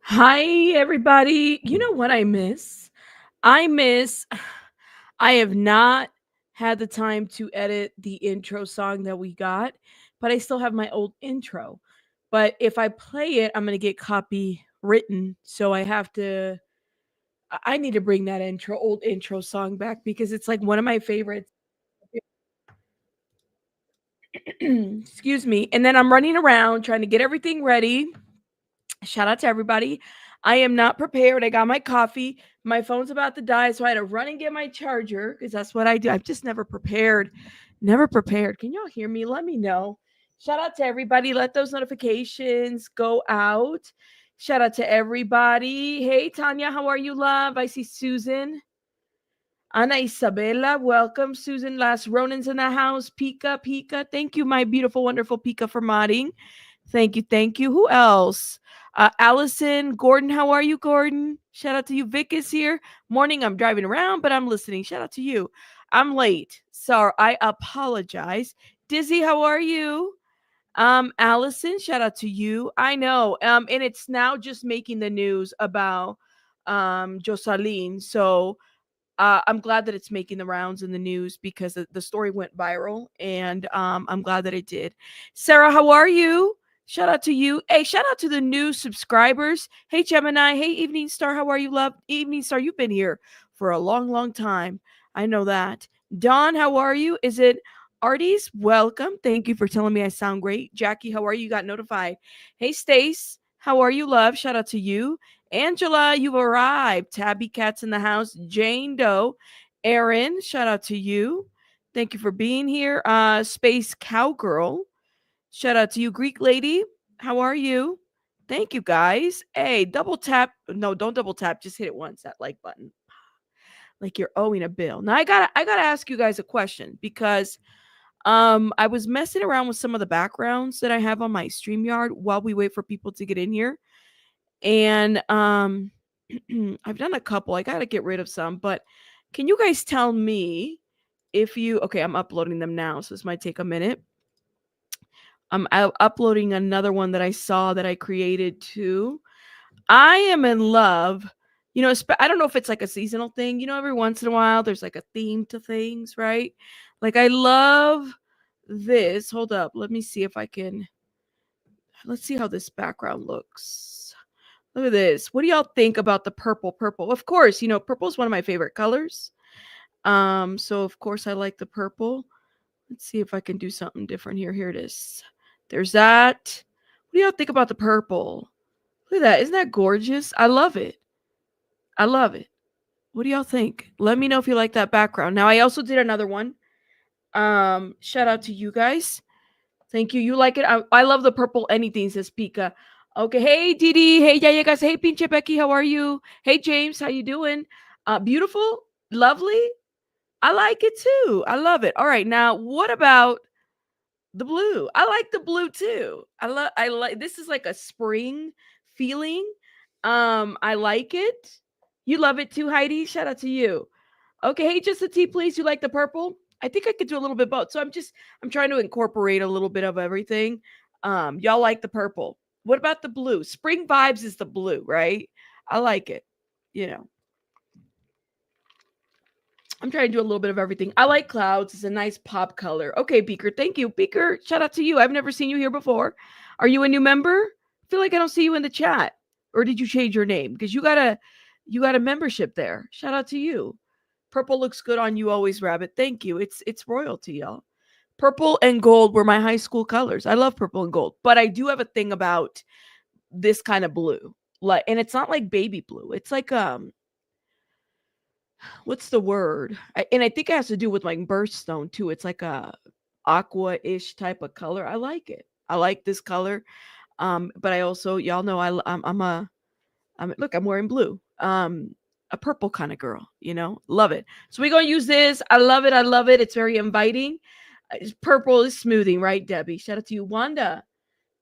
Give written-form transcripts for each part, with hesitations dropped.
Hi, everybody. You know what I miss? I miss, I have not had the time to edit the intro song that we got, but I still have my old intro. But if I play it, I'm going to get copywritten. So I have to, I need to bring that old intro song back because it's like one of my favorites. Excuse me. And then I'm running around trying to get everything ready. Shout out to everybody. I am not prepared. I got my coffee. My phone's about to die, so I had to run and get my charger because that's what I do. I'm just never prepared. Never prepared. Can y'all hear me? Let me know. Shout out to everybody. Let those notifications go out. Shout out to everybody. Hey, Tanya, how are you, love? I see Susan. Ana Isabella, welcome. Susan, last Ronan's in the house. Pika. Thank you, my beautiful, wonderful Pika, for modding. Thank you. Who else? Allison, Gordon, how are you, Gordon? Shout out to you. Vic is here. Morning, I'm driving around, but I'm listening. Shout out to you. I'm late. So I apologize. Dizzy, how are you? Allison, shout out to you. I know. And it's now just making the news about Jocelyn. So I'm glad that it's making the rounds in the news because the story went viral, and I'm glad that it did. Sarah, how are you? Shout out to you. Hey, shout out to the new subscribers. Hey, Gemini. Hey, Evening Star. How are you, love? Evening Star, you've been here for a long, long time. I know that. Dawn, how are you? Is it Artie's? Welcome. Thank you for telling me I sound great. Jackie, how are you? You got notified. Hey, Stace. How are you, love? Shout out to you. Angela, you've arrived. Tabby Cat's in the house. Jane Doe. Erin, shout out to you. Thank you for being here. Space Cowgirl, shout out to you. Greek Lady, how are you? Thank you, guys. Hey, double tap. No, don't double tap. Just hit it once, that like button. Like you're owing a bill. Now I gotta ask you guys a question because I was messing around with some of the backgrounds that I have on my StreamYard while we wait for people to get in here. And I've done a couple. I got to get rid of some, but can you guys tell me if you okay, I'm uploading them now, so this might take a minute. I'm uploading another one that I saw that I created too. I am in love. I don't know if it's like a seasonal thing. Every once in a while there's like a theme to things, right? Like I love this. Hold up. Let me see if I can. Let's see how this background looks. Look at this. What do y'all think about the purple? Purple. Of course, purple is one of my favorite colors. So of course I like the purple. Let's see if I can do something different here. Here it is. There's that. What do y'all think about the purple? Look at that. Isn't that gorgeous? I love it. I love it. What do y'all think? Let me know if you like that background. Now I also did another one. Shout out to you guys. Thank you. You like it? I love the purple anything, says Pika. Okay. Hey, Didi. Hey, yeah, guys. Hey, Pinche Becky. How are you? Hey, James. How you doing? Beautiful? Lovely? I like it too. I love it. All right. Now, what about the blue? I like the blue too. I like this is like a spring feeling. I like it. You love it too, Heidi. Shout out to you. Okay, hey, just a tea, please. You like the purple? I think I could do a little bit both. So I'm trying to incorporate a little bit of everything. Y'all like the purple. What about the blue? Spring vibes is the blue, right? I like it. You know, I'm trying to do a little bit of everything. I like clouds. It's a nice pop color. Okay, Beaker. Thank you. Beaker, shout out to you. I've never seen you here before. Are you a new member? I feel like I don't see you in the chat. Or did you change your name? Because you got a membership there. Shout out to you. Purple looks good on you always, Rabbit. Thank you. It's royalty, y'all. Purple and gold were my high school colors. I love purple and gold, but I do have a thing about this kind of blue. Like, and it's not like baby blue. It's like what's the word? And I think it has to do with like birthstone too. It's like a aqua-ish type of color. I like it. I like this color. But I also, y'all know, I'm wearing blue. A purple kind of girl, love it. So we're gonna use this. I love it. I love it. It's very inviting. Purple is smoothing, right, Debbie? Shout out to you, Wanda.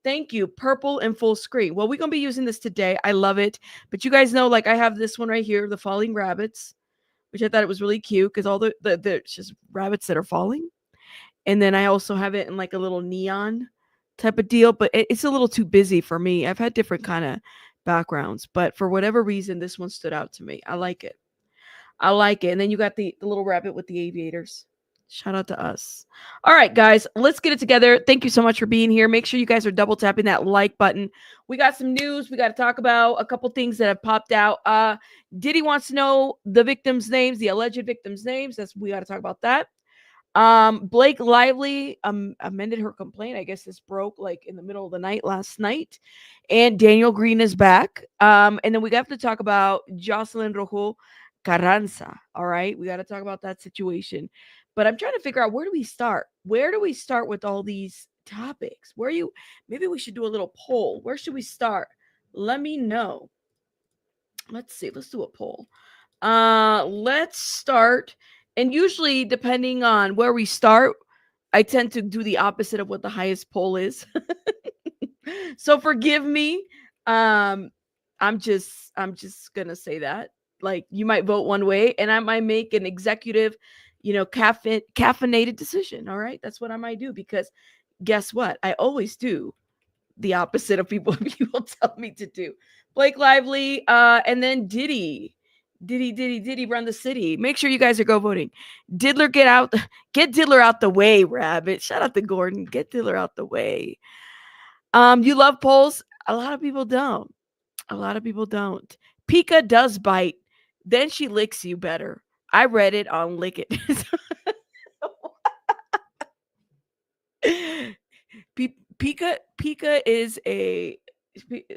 Thank you. Purple and full screen. Well, we're gonna be using this today. I love it. But you guys know, like I have this one right here, the falling rabbits, which I thought it was really cute because all the it's just rabbits that are falling. And then I also have it in like a little neon type of deal, but it's a little too busy for me. I've had different kind of backgrounds, but for whatever reason, this one stood out to me. I like it. I like it. And then you got the little rabbit with the aviators. Shout out to us. All right, guys, let's get it together. Thank you so much for being here. Make sure you guys are double tapping that like button. We got some news. We got to talk about a couple things that have popped out. Diddy wants to know the victims' names, the alleged victims' names. We got to talk about that. Blake Lively amended her complaint. I guess this broke like in the middle of the night last night. And Daniel Greene is back. And then we got to talk about Jocelyn Rojo Carranza. All right. We got to talk about that situation. But I'm trying to figure out, where do we start? Where do we start with all these topics? Maybe we should do a little poll. Where should we start? Let me know. Let's see. Let's do a poll. Let's start. And usually, depending on where we start, I tend to do the opposite of what the highest poll is. So forgive me. I'm just gonna say that. Like, you might vote one way, and I might make an executive, caffeinated decision. All right, that's what I might do, because guess what? I always do the opposite of people tell me to do. Blake Lively, and then Diddy run the city. Make sure you guys are go voting. Get Diddler out the way, Rabbit. Shout out to Gordon. Get Diddler out the way. You love polls? A lot of people don't. Pika does bite. Then she licks you better. I read it on Lick It. Pika is a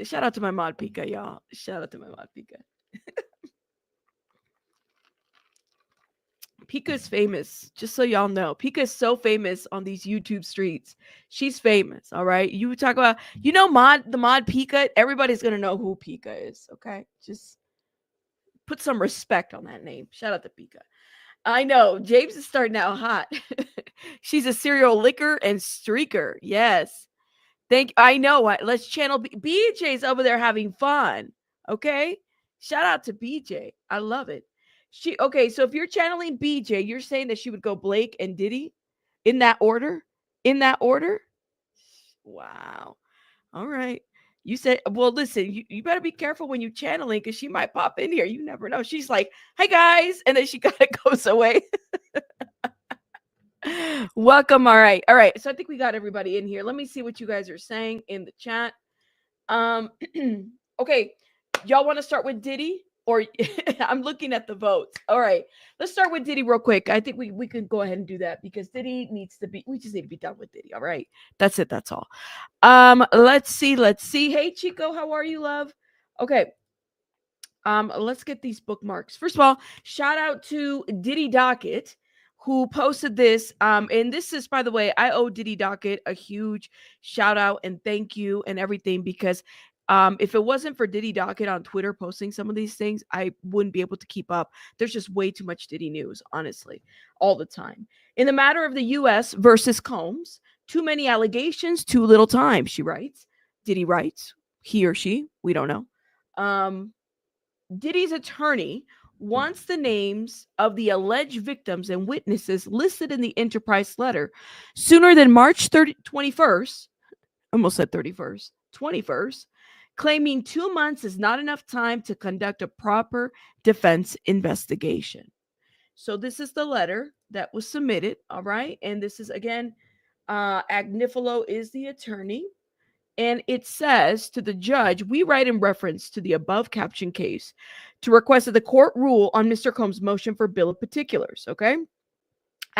shout out to my mod Pika, y'all. Shout out to my mod Pika. Pika is famous, just so y'all know. Pika is so famous on these YouTube streets. She's famous, all right? You talk about, the mod Pika, everybody's going to know who Pika is, okay? Just put some respect on that name. Shout out to Pika. I know, James is starting out hot. She's a serial licker and streaker. Yes. I know. Let's channel BJ's over there having fun, okay? Shout out to BJ. I love it. So if you're channeling BJ, you're saying that she would go Blake and Diddy in that order? Wow. All right. You said, well, listen, you better be careful when you channeling, because she might pop in here. You never know. She's like, "Hi guys," and then she kind of goes away. Welcome. All right. So I think we got everybody in here. Let me see what you guys are saying in the chat. Okay. Y'all want to start with Diddy? Or I'm looking at the votes. All right, let's start with Diddy real quick. I think we can go ahead and do that, because Diddy we just need to be done with Diddy. All right, that's it. That's all. Let's see. Hey, Chico, how are you, love? Okay. Let's get these bookmarks. First of all, shout out to Diddy Docket, who posted this. And this is, by the way, I owe Diddy Docket a huge shout out and thank you and everything, because if it wasn't for Diddy Docket on Twitter posting some of these things, I wouldn't be able to keep up. There's just way too much Diddy news, honestly, all the time. In the matter of the U.S. versus Combs, too many allegations, too little time, she writes. Diddy writes, he or she, we don't know. Diddy's attorney wants the names of the alleged victims and witnesses listed in the Enterprise letter sooner than March 21st, almost said 31st, 21st, claiming 2 months is not enough time to conduct a proper defense investigation. So this is the letter that was submitted, all right? And this is, again, Agnifilo is the attorney. And it says to the judge, we write in reference to the above caption case to request that the court rule on Mr. Combs' motion for bill of particulars, okay?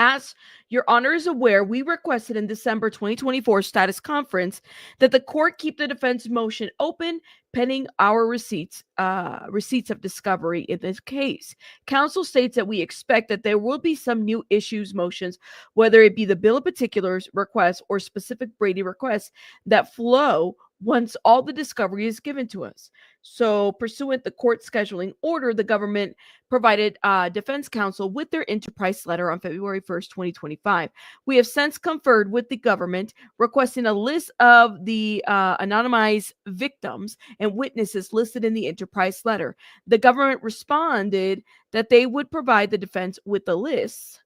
As your honor is aware, we requested in December 2024 status conference that the court keep the defense motion open pending our receipts of discovery in this case. Counsel states that we expect that there will be some new issues motions, whether it be the bill of particulars requests or specific Brady requests that flow once all the discovery is given to us. So pursuant the court scheduling order, the government provided defense counsel with their Enterprise letter on February 1st, 2025. We have since conferred with the government requesting a list of the anonymized victims and witnesses listed in the Enterprise letter. The government responded that they would provide the defense with the lists.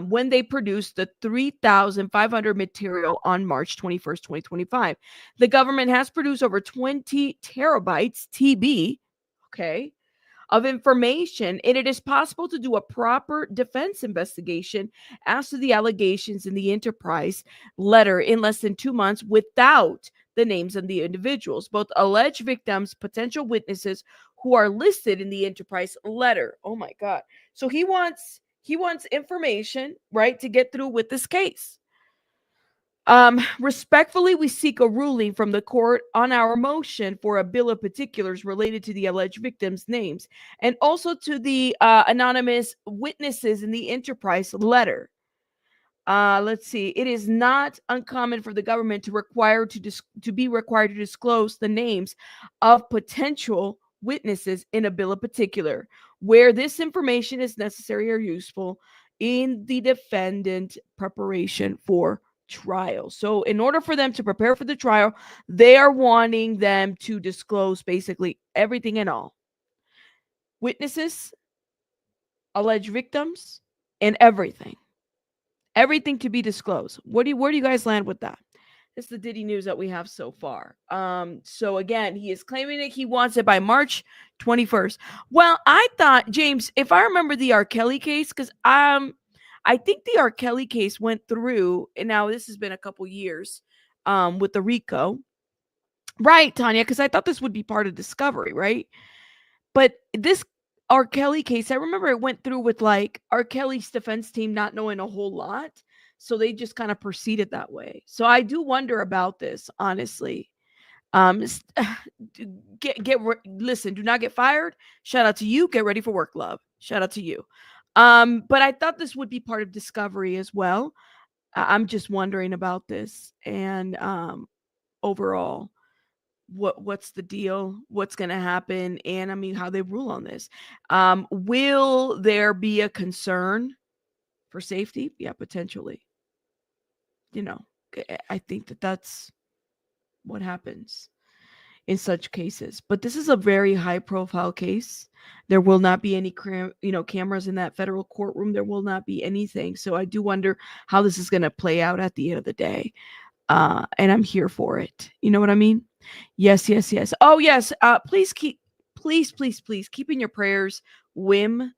when they produced the 3,500 material on March 21st, 2025. The government has produced over 20 terabytes, TB, okay, of information, and it is possible to do a proper defense investigation as to the allegations in the Enterprise letter in less than 2 months without the names of the individuals, both alleged victims, potential witnesses who are listed in the Enterprise letter. Oh my God. So he wants information, right, to get through with this case. Respectfully, we seek a ruling from the court on our motion for a bill of particulars related to the alleged victims' names and also to the anonymous witnesses in the Enterprise letter. Let's see. It is not uncommon for the government to be required to disclose the names of potential witnesses in a bill of particular, where this information is necessary or useful in the defendant preparation for trial. So in order for them to prepare for the trial, they are wanting them to disclose basically everything and all. Witnesses, alleged victims, and everything. Everything to be disclosed. Where do you guys land with that? It's the Diddy news that we have so far. So again, he is claiming that he wants it by March 21st. Well, I thought, James, if I remember the R. Kelly case, because I think the R. Kelly case went through, and now this has been a couple years with the RICO. Right, Tanya, because I thought this would be part of discovery, right? But this R. Kelly case, I remember it went through with like R. Kelly's defense team not knowing a whole lot. So they just kind of proceeded that way. So I do wonder about this, honestly. Listen, do not get fired. Shout out to you. Get ready for work, love. Shout out to you. But I thought this would be part of discovery as well. I'm just wondering about this and overall what's the deal, what's going to happen, and I mean how they rule on this. Will there be a concern for safety? Yeah, potentially. You know, I think that's what happens in such cases. But this is a very high profile case. There will not be any cameras in that federal courtroom. There will not be anything. So I do wonder how this is going to play out at the end of the day. And I'm here for it. You know what I mean? Yes. Oh, yes. Please keep in your prayers Wim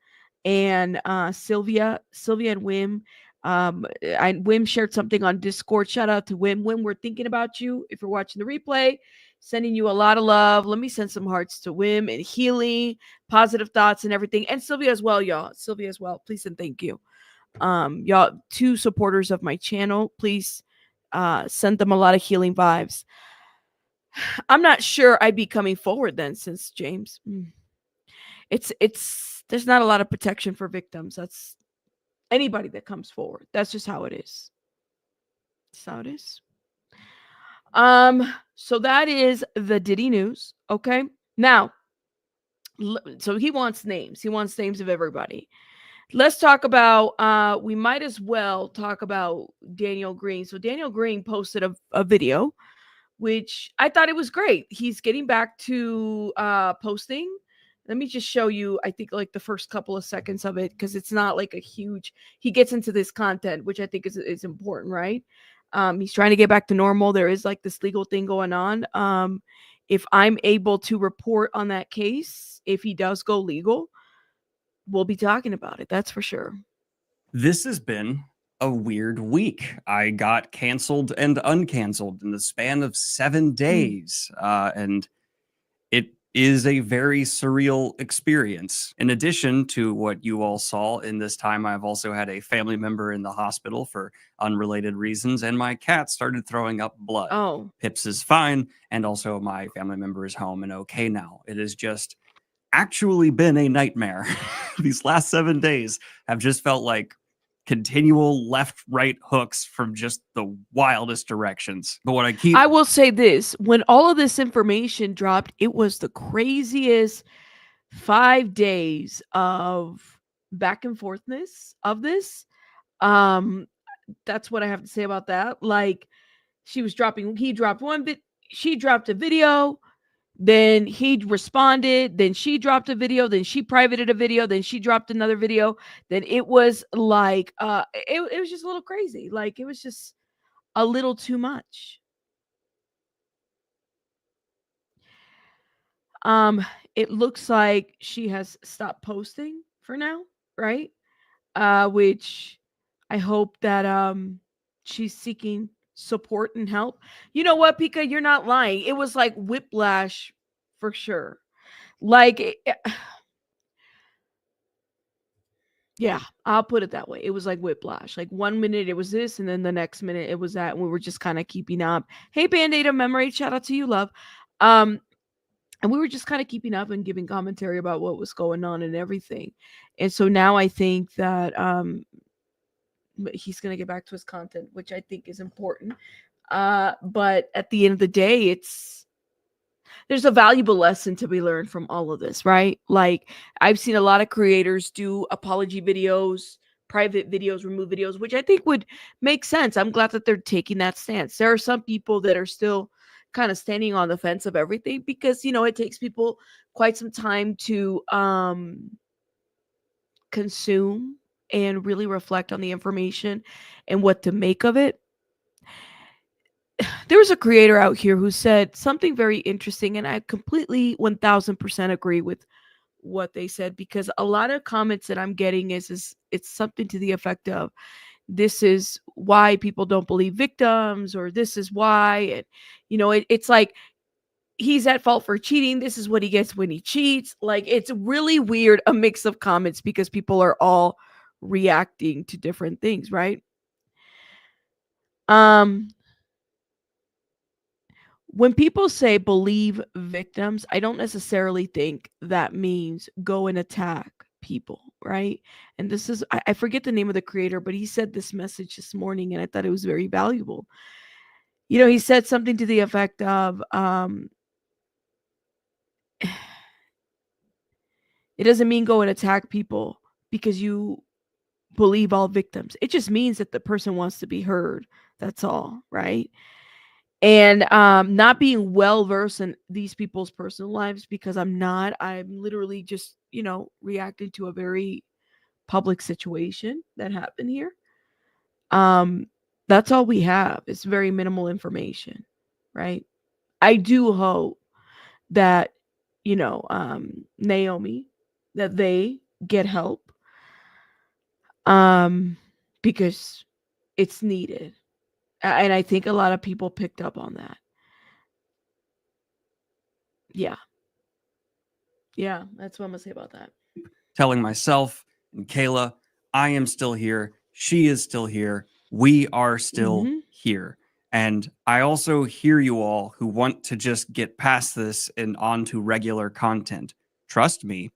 and Sylvia and Wim. Wim shared something on Discord. Shout out to Wim. Wim, we're thinking about you. If you're watching the replay, sending you a lot of love. Let me send some hearts to Wim and healing, positive thoughts and everything. And Sylvia as well, y'all. Sylvia as well. Please and thank you. Y'all, 2 supporters of my channel. Please send them a lot of healing vibes. I'm not sure I'd be coming forward then, since James. It's there's not a lot of protection for victims. That's anybody that comes forward. That's just how it is. That's how it is. So that is the Diddy news. Okay. Now, so he wants names. He wants names of everybody. Let's talk about, we might as well talk about Daniel Greene. So Daniel Greene posted a video, which I thought it was great. He's getting back to posting. Let me just show you, I think, like the first couple of seconds of it, because it's not like a huge, he gets into this content, which I think is important, right? He's trying to get back to normal. There is like this legal thing going on. If I'm able to report on that case, if he does go legal, we'll be talking about it. That's for sure. This has been a weird week. I got canceled and uncanceled in the span of 7 days. And it is a very surreal experience. In addition to what you all saw in this time, I've also had a family member in the hospital for unrelated reasons, and my cat started throwing up blood. Oh. Pips is fine, and also my family member is home and okay now. It has just actually been a nightmare. These last 7 days have just felt like continual left-right hooks from just the wildest directions. But what I will say this, when all of this information dropped, it was the craziest 5 days of back and forthness of this. That's what I have to say about that. Like, he dropped one bit, she dropped a video, Then he responded, then she dropped a video, then she privated a video, then she dropped another video. Then it was like it was just a little crazy. Like it was just a little too much. It looks like she has stopped posting for now, right? Which I hope that she's seeking support and help. You know what, Pika, you're not lying. It was like whiplash for sure. Like yeah, I'll put it that way. It was like whiplash. Like 1 minute it was this, and then the next minute it was that, and we were just kind of keeping up. Hey, Band-Aid of Memory, shout out to you, love. And we were just kind of keeping up and giving commentary about what was going on and everything. And so now I think that he's going to get back to his content, which I think is important. But at the end of the day, there's a valuable lesson to be learned from all of this, right? Like I've seen a lot of creators do apology videos, private videos, remove videos, which I think would make sense. I'm glad that they're taking that stance. There are some people that are still kind of standing on the fence of everything because, you know, it takes people quite some time to consume and really reflect on the information and what to make of it. There was a creator out here who said something very interesting, and I completely 1000% agree with what they said, because a lot of comments that I'm getting is it's something to the effect of, this is why people don't believe victims, or this is why. And you know, it's like he's at fault for cheating, this is what he gets when he cheats. Like it's really weird, a mix of comments, because people are all reacting to different things, right? When people say believe victims, I don't necessarily think that means go and attack people, right? And this is, I forget the name of the creator, but he said this message this morning and I thought it was very valuable. You know, he said something to the effect of, it doesn't mean go and attack people because you believe all victims. It just means that the person wants to be heard. That's all, right? And not being well versed in these people's personal lives, because I'm literally just, you know, reacting to a very public situation that happened here. That's all we have. It's very minimal information, right? I do hope that, you know, Naomi, that they get help, because it's needed. And I think a lot of people picked up on that. Yeah. Yeah, that's what I'm gonna say about that. Telling myself and Kayla, I am still here. She is still here. We are still here. And I also hear you all who want to just get past this and onto regular content. Trust me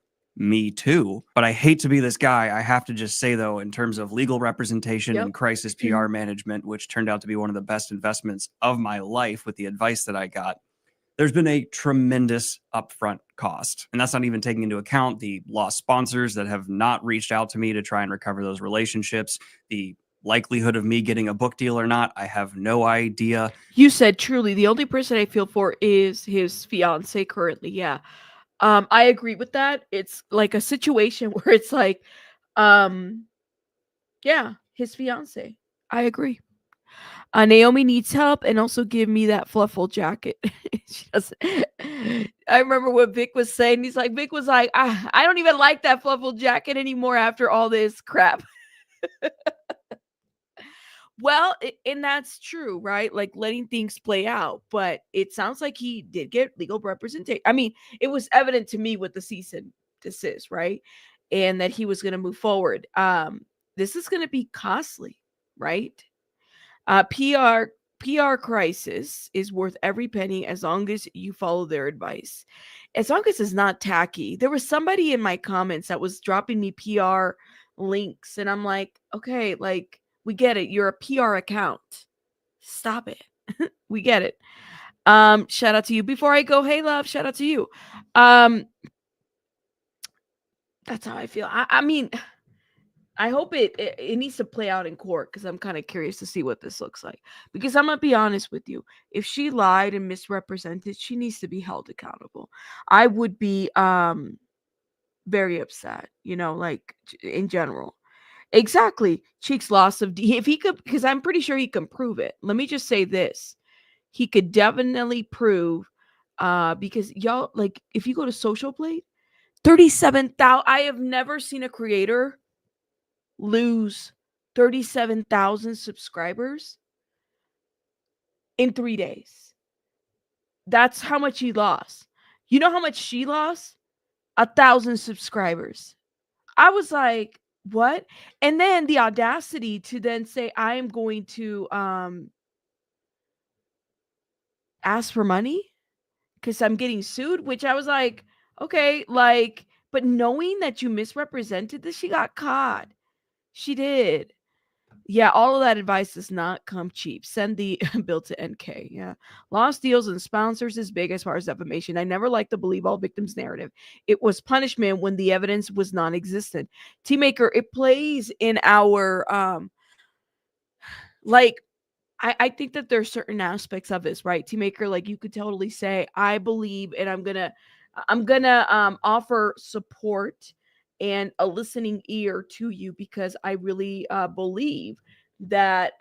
too. But I hate to be this guy. I have to just say, though, in terms of legal representation and crisis PR management, which turned out to be one of the best investments of my life with the advice that I got, there's been a tremendous upfront cost. And that's not even taking into account the lost sponsors that have not reached out to me to try and recover those relationships. The likelihood of me getting a book deal or not, I have no idea. You said truly the only person I feel for is his fiance currently. Yeah. I agree with that. It's like a situation where it's like, yeah, his fiance. I agree. Naomi needs help, and also give me that fluffle jacket. She doesn't. I remember what Vic was saying. Vic was like, I don't even like that fluffle jacket anymore after all this crap. Well, and that's true, right? Like letting things play out. But it sounds like he did get legal representation. I mean, it was evident to me with the cease and desist, right? And that he was going to move forward. This is going to be costly, right? PR crisis is worth every penny as long as you follow their advice. As long as it's not tacky. There was somebody in my comments that was dropping me PR links, and I'm like, okay, like we get it. You're a PR account. Stop it. We get it. Shout out to you. Before I go, hey love, shout out to you. That's how I feel. I mean, I hope it needs to play out in court because I'm kind of curious to see what this looks like. Because I'm gonna be honest with you, if she lied and misrepresented, she needs to be held accountable. I would be very upset, like in general. Exactly. Cheek's loss of if he could, because I'm pretty sure he can prove it. Let me just say this: he could definitely prove, because y'all like if you go to Social Blade, 37,000. I have never seen a creator lose 37,000 subscribers in 3 days. That's how much he lost. You know how much she lost? 1,000 subscribers. I was like, what? And then the audacity to then say, I am going to ask for money because I'm getting sued, which I was like, okay, like, but knowing that you misrepresented this, she got caught. She did. Yeah, all of that advice does not come cheap. Send the bill to NK. Yeah. Lost deals and sponsors is big as far as defamation. I never liked the believe all victims narrative. It was punishment when the evidence was non-existent. Teammaker, it plays in our like I think that there's certain aspects of this, right? Teammaker, like you could totally say, I believe and I'm gonna offer support and a listening ear to you because I really believe that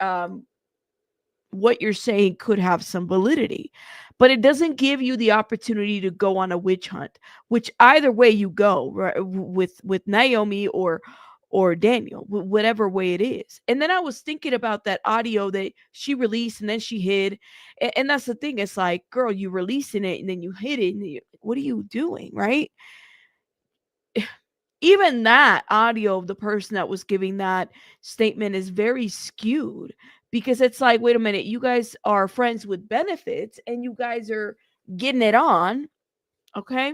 what you're saying could have some validity, but it doesn't give you the opportunity to go on a witch hunt, which either way you go, right, with Naomi or Daniel, whatever way it is. And then I was thinking about that audio that she released and then she hid, and that's the thing. It's like, girl, you releasing it and then you hid it, and what are you doing, right? Even that audio of the person that was giving that statement is very skewed because it's like, wait a minute, you guys are friends with benefits and you guys are getting it on, okay?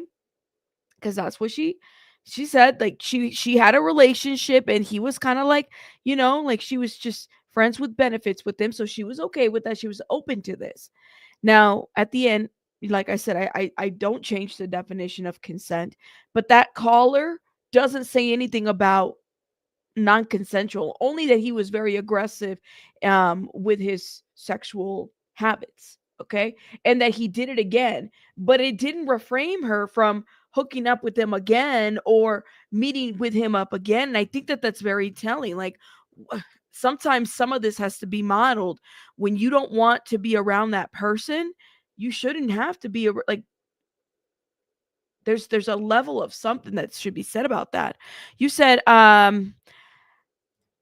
Because that's what she said. Like she had a relationship and he was kind of like, like she was just friends with benefits with him, so she was okay with that. She was open to this. Now, at the end, like I said, I don't change the definition of consent, but that caller doesn't say anything about non-consensual, only that he was very aggressive with his sexual habits, okay? And that he did it again, but it didn't refrain her from hooking up with him again or meeting with him up again. And I think that that's very telling. Like, sometimes some of this has to be modeled. When you don't want to be around that person, you shouldn't have to be like, there's a level of something that should be said about that. You said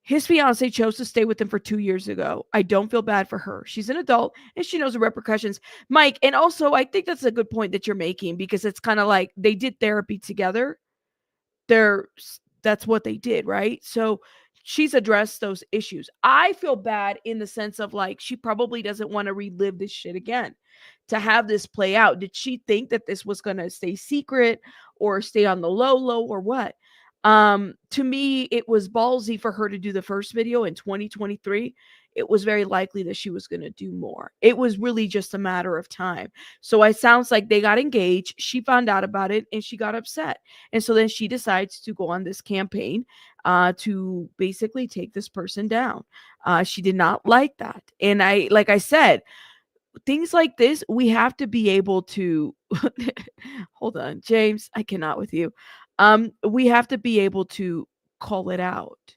his fiance chose to stay with him for 2 years ago. I don't feel bad for her. She's an adult and she knows the repercussions. Mike, and also I think that's a good point that you're making because it's kind of like they did therapy together. They're That's what they did, right? So she's addressed those issues. I feel bad in the sense of like she probably doesn't want to relive this shit again. To have this play out. Did she think that this was going to stay secret or stay on the low or what? To me it was ballsy for her to do the first video in 2023. It was very likely that she was going to do more. It was really just a matter of time. So it sounds like they got engaged, she found out about it and she got upset, and so then she decides to go on this campaign to basically take this person down. She did not like that, and like I said, things like this, we have to be able to hold on, James, I cannot with you. We have to be able to call it out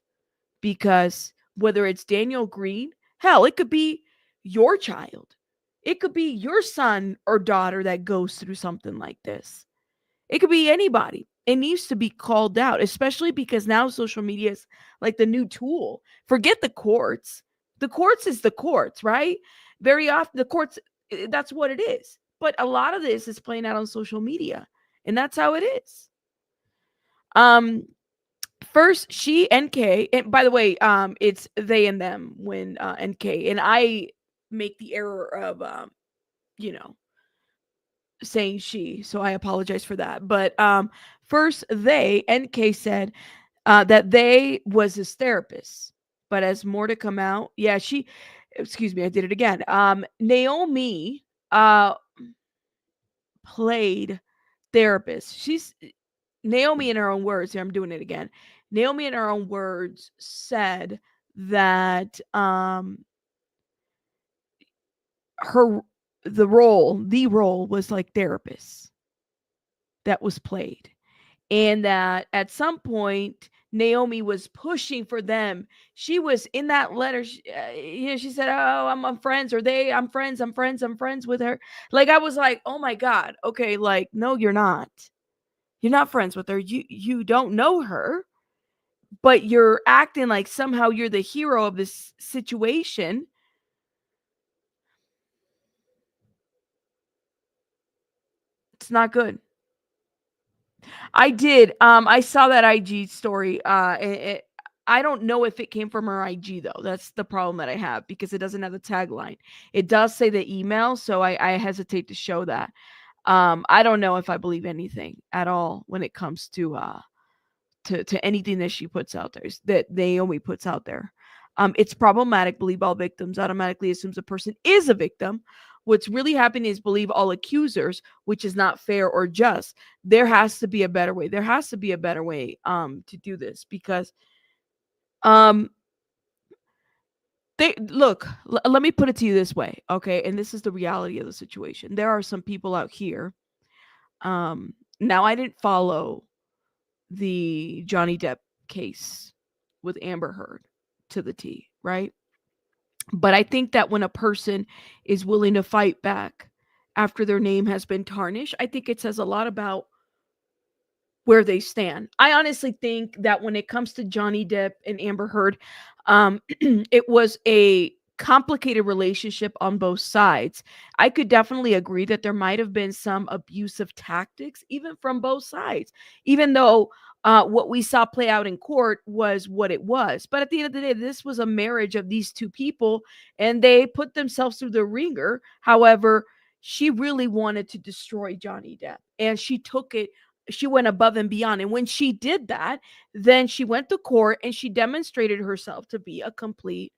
because whether it's Daniel Greene, hell, it could be your child. It could be your son or daughter that goes through something like this. It could be anybody. It needs to be called out, especially because now social media is like the new tool. Forget the courts. The courts is the courts, right? Very often the courts, that's what it is. But a lot of this is playing out on social media, and that's how it is. Um, First, she NK, and by the way, it's they and them when NK, and I make the error of you know, saying she, so I apologize for that. But first, they NK said that they was his therapist, but as more to come out, yeah, she, excuse me, I did it again. Naomi played therapist. She's Naomi in her own words here. I'm doing it again. Naomi, in her own words, said that the role was like therapist that was played, and that at some point Naomi was pushing for them. She was in that letter. She said, "Oh, I'm friends," or I'm friends. I'm friends with her. Like, I was like, "Oh my god, okay." Like, no, you're not. You're not friends with her. You don't know her, but you're acting like somehow you're the hero of this situation. It's not good. I did. I saw that IG story. I don't know if it came from her IG though. That's the problem that I have, because it doesn't have the tagline. It does say the email, so I hesitate to show that. I don't know if I believe anything at all when it comes to anything that she puts out there, that Naomi puts out there. It's problematic. Believe all victims automatically assumes a person is a victim. What's really happening is believe all accusers, which is not fair or just. There has to be a better way. There has to be a better way to do this, because um they look, let me put it to you this way, okay? And this is the reality of the situation. There are some people out here. Now, I didn't follow the Johnny Depp case with Amber Heard to the T, right? But I think that when a person is willing to fight back after their name has been tarnished, I think it says a lot about where they stand. I honestly think that when it comes to Johnny Depp and Amber Heard, it was a complicated relationship on both sides. I could definitely agree that there might have been some abusive tactics, even from both sides, even though what we saw play out in court was what it was. But at the end of the day, this was a marriage of these two people, and they put themselves through the ringer. However, she really wanted to destroy Johnny Depp, and she went above and beyond. And when she did that, then she went to court and she demonstrated herself to be a complete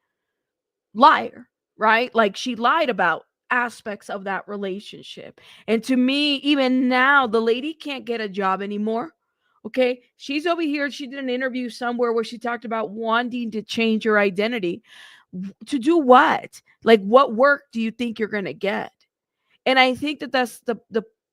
liar, right? Like, she lied about aspects of that relationship. And to me, even now, the lady can't get a job anymore. Okay. She's over here. She did an interview somewhere where she talked about wanting to change her identity. To do what? Like, what work do you think you're going to get? And I think that that's the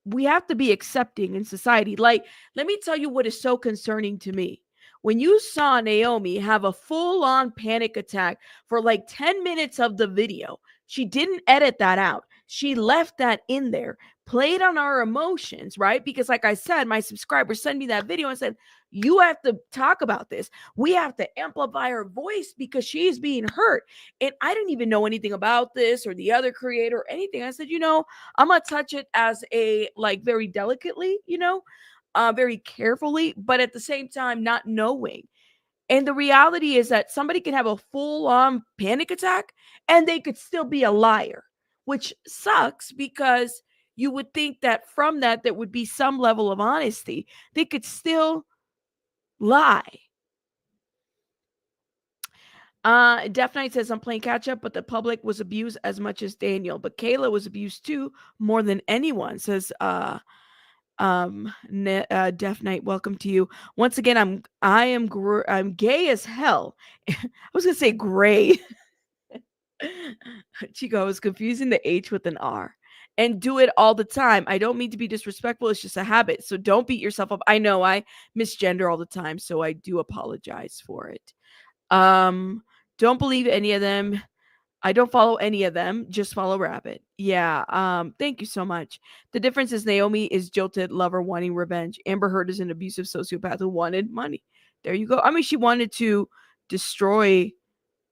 we have to be accepting in society. Like, let me tell you what is so concerning to me. When you saw Naomi have a full-on panic attack for like 10 minutes of the video, she didn't edit that out. She left that in there, played on our emotions, right? Because like I said, my subscribers sent me that video and said, "You have to talk about this. We have to amplify her voice because she's being hurt." And I didn't even know anything about this or the other creator or anything. I said, I'm gonna touch it as a, like, very delicately, very carefully, but at the same time not knowing. And the reality is that somebody can have a full-on panic attack and they could still be a liar, which sucks, because you would think that from that there would be some level of honesty. They could still lie. Death Knight says, "I'm playing catch up, but the public was abused as much as Daniel. But Kayla was abused too, more than anyone," says Death Knight. Welcome to you once again. I'm gay as hell. I was gonna say gray. Chico is confusing the H with an R. And do it all the time. I don't mean to be disrespectful. It's just a habit. So don't beat yourself up. I know I misgender all the time, so I do apologize for it. Don't believe any of them. I don't follow any of them. Just follow Rabbit. Yeah. Thank you so much. The difference is Naomi is jilted lover wanting revenge. Amber Heard is an abusive sociopath who wanted money. There you go. I mean, she wanted to destroy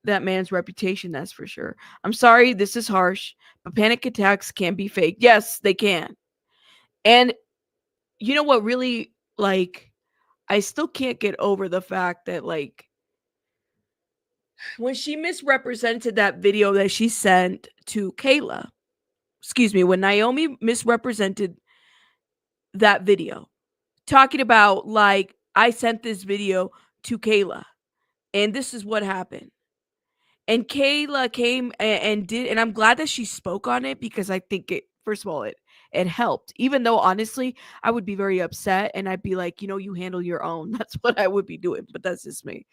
that man's reputation, that's for sure. I'm sorry, this is harsh, but panic attacks can be fake. Yes, they can. And you know what really, like, I still can't get over the fact that, like, when she misrepresented that video that she sent to Kayla, excuse me, when Naomi misrepresented that video, talking about, like, I sent this video to Kayla and this is what happened. And Kayla came and did, and I'm glad that she spoke on it, because I think it, first of all, it helped. Even though honestly, I would be very upset and I'd be like, you handle your own. That's what I would be doing, but that's just me.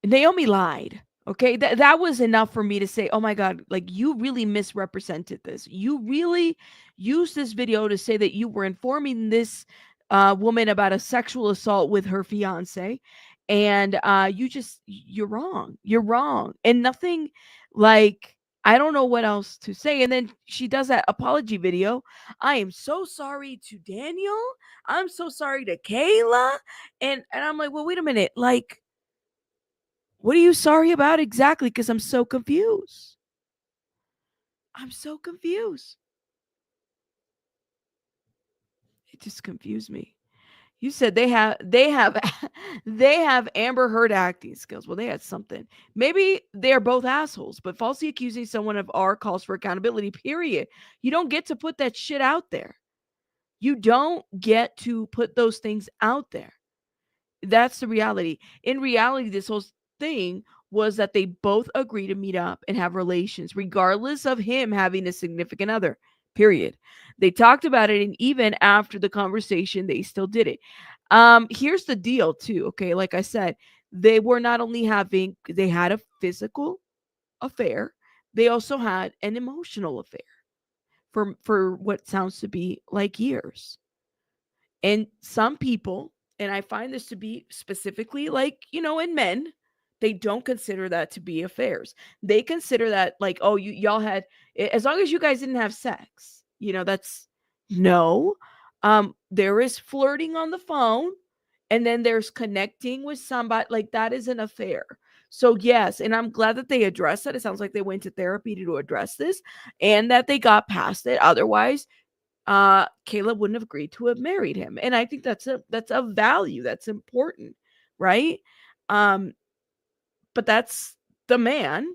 Naomi lied. Okay, that was enough for me to say, "Oh my god, like you really misrepresented this. You really used this video to say that you were informing this woman about a sexual assault with her fiance, and you're wrong. You're wrong." And nothing, like, I don't know what else to say. And then she does that apology video. I am so sorry to Daniel. I'm so sorry to Kayla. And I'm like, well, wait a minute, like, what are you sorry about exactly? Because I'm so confused. I'm so confused. It just confused me. You said they have they have Amber Heard acting skills. Well, they had something. Maybe they're both assholes, but falsely accusing someone of R calls for accountability, period. You don't get to put that shit out there. You don't get to put those things out there. That's the reality. In reality, this whole thing was that they both agree to meet up and have relations, regardless of him having a significant other. Period. They talked about it, and even after the conversation, they still did it. Here's the deal, too. Okay, like I said, they were not only they had a physical affair, they also had an emotional affair for what sounds to be like years. And some people, and I find this to be specifically like, in men, they don't consider that to be affairs. They consider that like, oh, y'all had, as long as you guys didn't have sex, that's no. There is flirting on the phone, and then there's connecting with somebody, like that is an affair. So yes, and I'm glad that they addressed that. It sounds like they went to therapy to address this and that they got past it. Otherwise, Caleb wouldn't have agreed to have married him. And I think that's a value. That's important, right? Um, but that's the man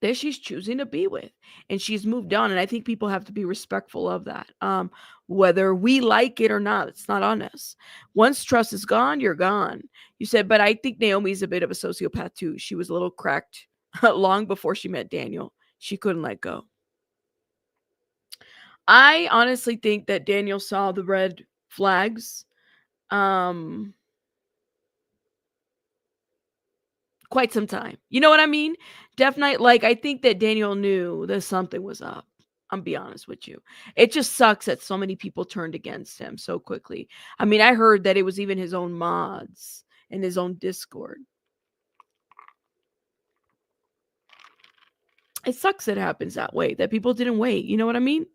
that she's choosing to be with. And she's moved on. And I think people have to be respectful of that. Whether we like it or not, it's not on us. Once trust is gone, you're gone. You said, but I think Naomi's a bit of a sociopath too. She was a little cracked long before she met Daniel. She couldn't let go. I honestly think that Daniel saw the red flags quite some time. You know what I mean? Definitely, like, I think that Daniel knew that something was up. I'm be honest with you. It just sucks that so many people turned against him so quickly. I mean, I heard that it was even his own mods in his own Discord. It sucks that it happens that way, that people didn't wait. You know what I mean?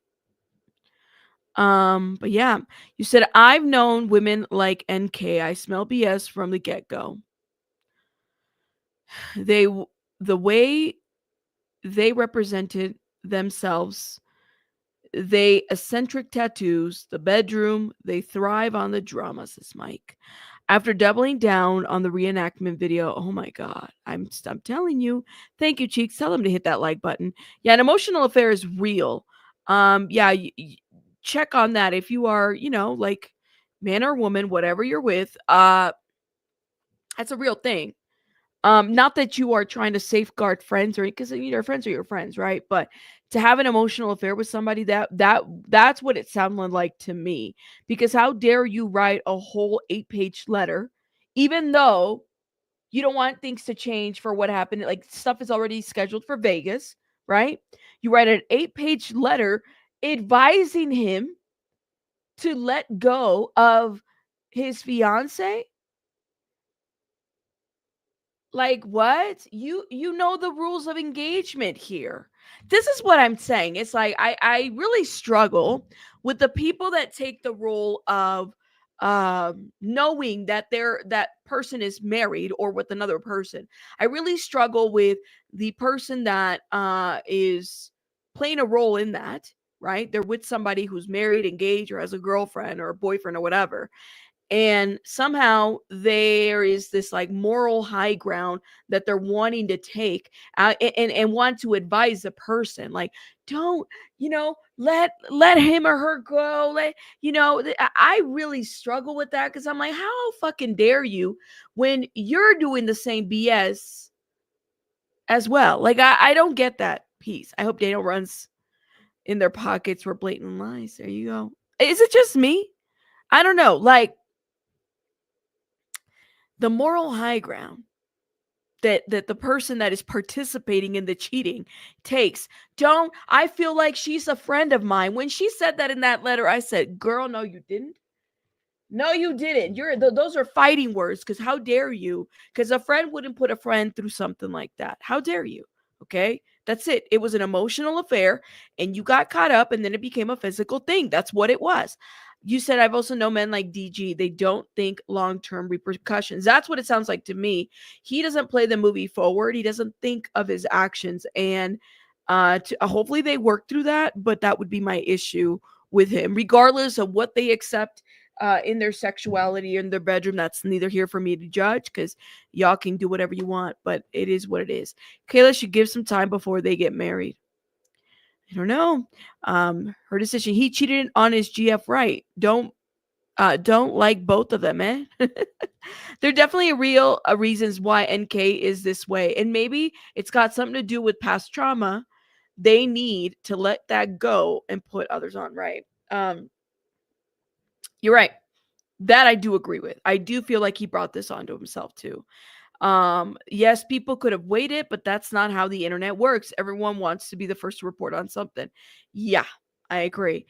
But yeah, you said I've known women like NK. I smell BS from the get-go. The way they represented themselves, they eccentric tattoos, the bedroom, they thrive on the drama, says Mike. After doubling down on the reenactment video, oh my god, I'm telling you, thank you, Cheeks. Tell them to hit that like button. Yeah, an emotional affair is real. Yeah, check on that if you are, like man or woman, whatever you're with. That's a real thing. Not that you are trying to safeguard friends or because your friends are your friends, right? But to have an emotional affair with somebody, that's what it sounded like to me. Because how dare you write a whole 8-page letter, even though you don't want things to change for what happened, like stuff is already scheduled for Vegas, right? You write an 8-page letter advising him to let go of his fiance. Like what? You know the rules of engagement here. This is what I'm saying. It's like I really struggle with the people that take the role of knowing that that person is married or with another person. I really struggle with the person that is playing a role in that, right? They're with somebody who's married, engaged, or has a girlfriend or a boyfriend or whatever, and somehow there is this like moral high ground that they're wanting to take and want to advise the person, like, don't, let him or her go, I really struggle with that because I'm like, how fucking dare you when you're doing the same BS as well. Like, I don't get that piece. I hope Daniel runs in their pockets for blatant lies. There you go. Is it just me? I don't know. Like, the moral high ground that the person that is participating in the cheating takes. Don't I feel like she's a friend of mine. When she said that in that letter, I said, "Girl, no you didn't. No, you didn't. Those are fighting words. Because how dare you? Because a friend wouldn't put a friend through something like that. How dare you? Okay, that's it. It was an emotional affair, and you got caught up, and then it became a physical thing. That's what it was. You said I've also known men like DG. They don't think long term repercussions. That's what it sounds like to me. He doesn't play the movie forward. He doesn't think of his actions, and hopefully they work through that. But that would be my issue with him, regardless of what they accept in their sexuality in their bedroom. That's neither here for me to judge because y'all can do whatever you want, but it is what it is. Kayla should give some time before they get married. I don't know. Her decision. He cheated on his GF right. Don't like both of them, eh? There are definitely real reasons why NK is this way, and maybe it's got something to do with past trauma. They need to let that go and put others on, right? You're right. That I do agree with. I do feel like he brought this onto himself too. Yes, people could have waited, but that's not how the internet works. Everyone wants to be the first to report on something. Yeah, I agree.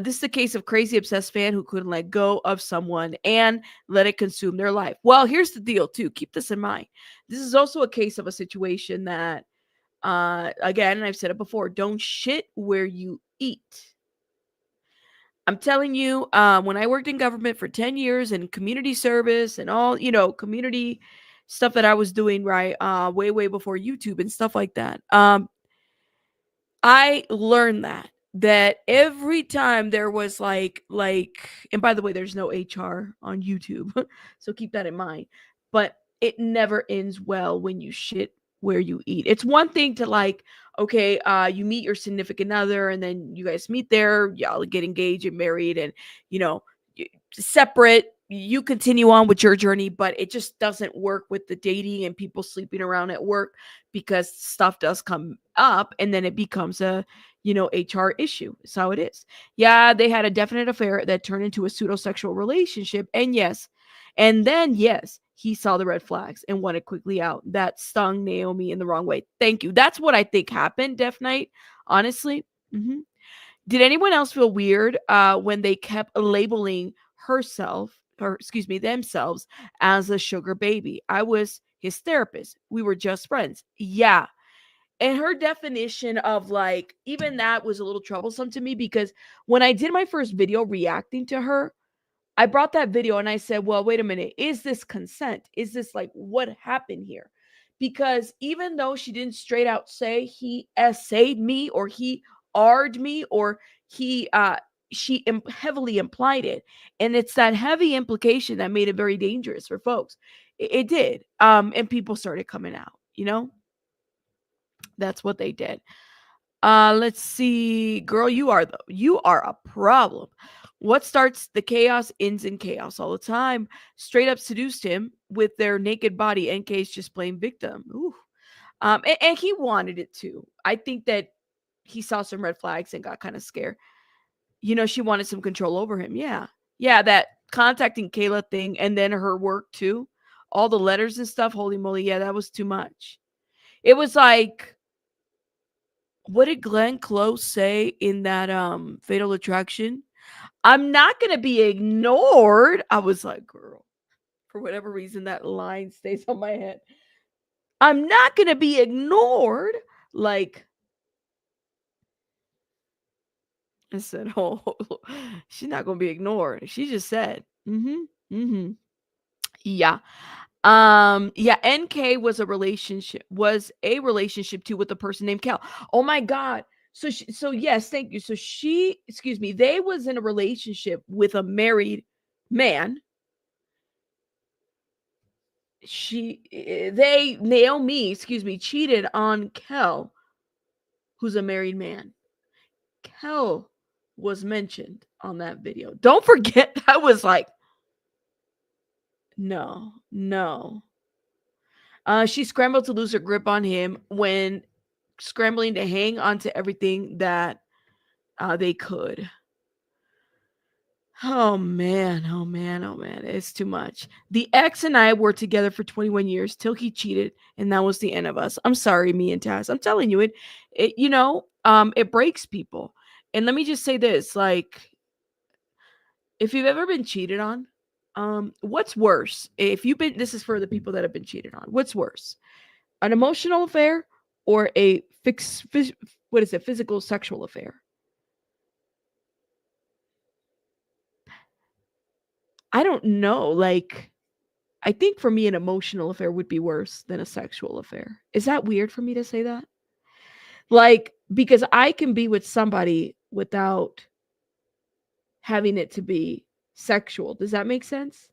This is a case of crazy obsessed fan who couldn't let go of someone and let it consume their life. Well, here's the deal too. Keep this in mind. This is also a case of a situation that, again, and I've said it before, don't shit where you eat. I'm telling you, when I worked in government for 10 years and community service and all, community stuff that I was doing, right, way before YouTube and stuff like that. I learned that every time there was like, and by the way, there's no HR on YouTube, so keep that in mind. But it never ends well when you shit where you eat. It's one thing to like, okay, you meet your significant other, and then you guys meet there, y'all get engaged and married, and you know, separate. You continue on with your journey, but it just doesn't work with the dating and people sleeping around at work because stuff does come up, and then it becomes a HR issue. It's how it is. Yeah, they had a definite affair that turned into a pseudo-sexual relationship. And yes, he saw the red flags and wanted quickly out. That stung Naomi in the wrong way. Thank you. That's what I think happened, Def Knight. Honestly. Did anyone else feel weird when they kept labeling themselves as a sugar baby? I was his therapist. We were just friends. Yeah. And her definition of like, even that was a little troublesome to me because when I did my first video reacting to her, I brought that video and I said, well, wait a minute. Is this consent? Is this like what happened here? Because even though she didn't straight out say he essayed me or he r'd me or she heavily implied it. And it's that heavy implication that made it very dangerous for folks. It did. And people started coming out. That's what they did. Let's see. Girl, you are a problem. What starts the chaos ends in chaos all the time. Straight up seduced him with their naked body. NK's just playing victim. Ooh. And he wanted it too. I think that he saw some red flags and got kind of scared. She wanted some control over him. Yeah. Yeah, that contacting Kayla thing and then her work too. All the letters and stuff. Holy moly. Yeah, that was too much. It was like, what did Glenn Close say in that Fatal Attraction? I'm not gonna be ignored. I was like, girl, for whatever reason, that line stays on my head. I'm not gonna be ignored. Like, I said, oh, she's not gonna be ignored. She just said, yeah. Yeah, NK was a relationship too with a person named Cal. Oh my god. So yes, thank you. So they was in a relationship with a married man. Naomi, cheated on Kel, who's a married man. Kel was mentioned on that video. Don't forget, I was like, no. She scrambled to lose her grip on him when scrambling to hang onto everything that they could. Oh man, oh man, oh man, it's too much. The ex and I were together for 21 years till he cheated, and that was the end of us. I'm sorry, me and Taz. I'm telling you, it breaks people. And let me just say this, like, if you've ever been cheated on, what's worse? If you've been, this is for the people that have been cheated on. What's worse? An emotional affair or a physical sexual affair? I don't know. Like, I think for me, an emotional affair would be worse than a sexual affair. Is that weird for me to say that? Like, because I can be with somebody without having it to be sexual. Does that make sense?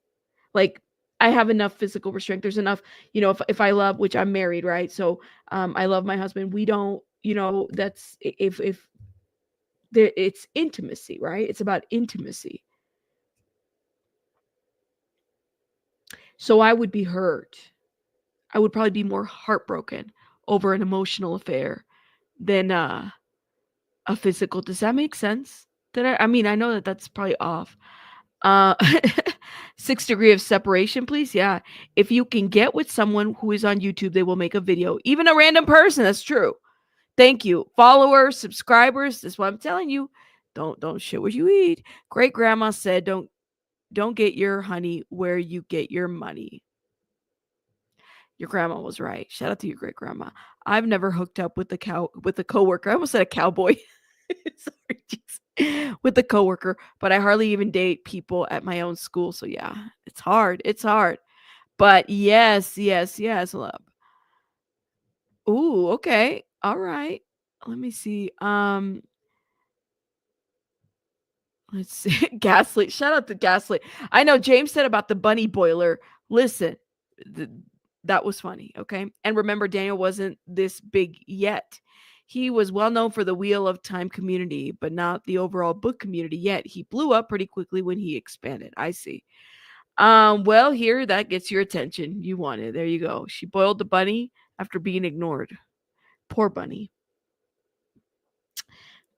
Like, I have enough physical restraint. There's enough, if I love, which I'm married, right? So I love my husband. We don't, that's if there, it's intimacy, right? It's about intimacy. So I would be hurt. I would probably be more heartbroken over an emotional affair than a physical. Does that make sense? I mean, I know that that's probably off. 6 degree of separation, please. Yeah. If you can get with someone who is on YouTube, they will make a video. Even a random person. That's true. Thank you. Followers, subscribers. That's what I'm telling you. Don't shit what you eat. Great grandma said, don't get your honey where you get your money. Your grandma was right. Shout out to your great grandma. I've never hooked up with a coworker. I almost said a cowboy. Sorry, geez. With a coworker, but I hardly even date people at my own school. So yeah, it's hard. It's hard. But yes, love. Ooh, okay. All right. Let me see. Let's see. Gaslight. Shout out to Gaslight. I know James said about the bunny boiler. Listen, that was funny. Okay. And remember, Daniel wasn't this big yet. He was well known for the Wheel of Time community, but not the overall book community yet. He blew up pretty quickly when he expanded. I see. Well, here that gets your attention. You want it. There you go. She boiled the bunny after being ignored. Poor bunny.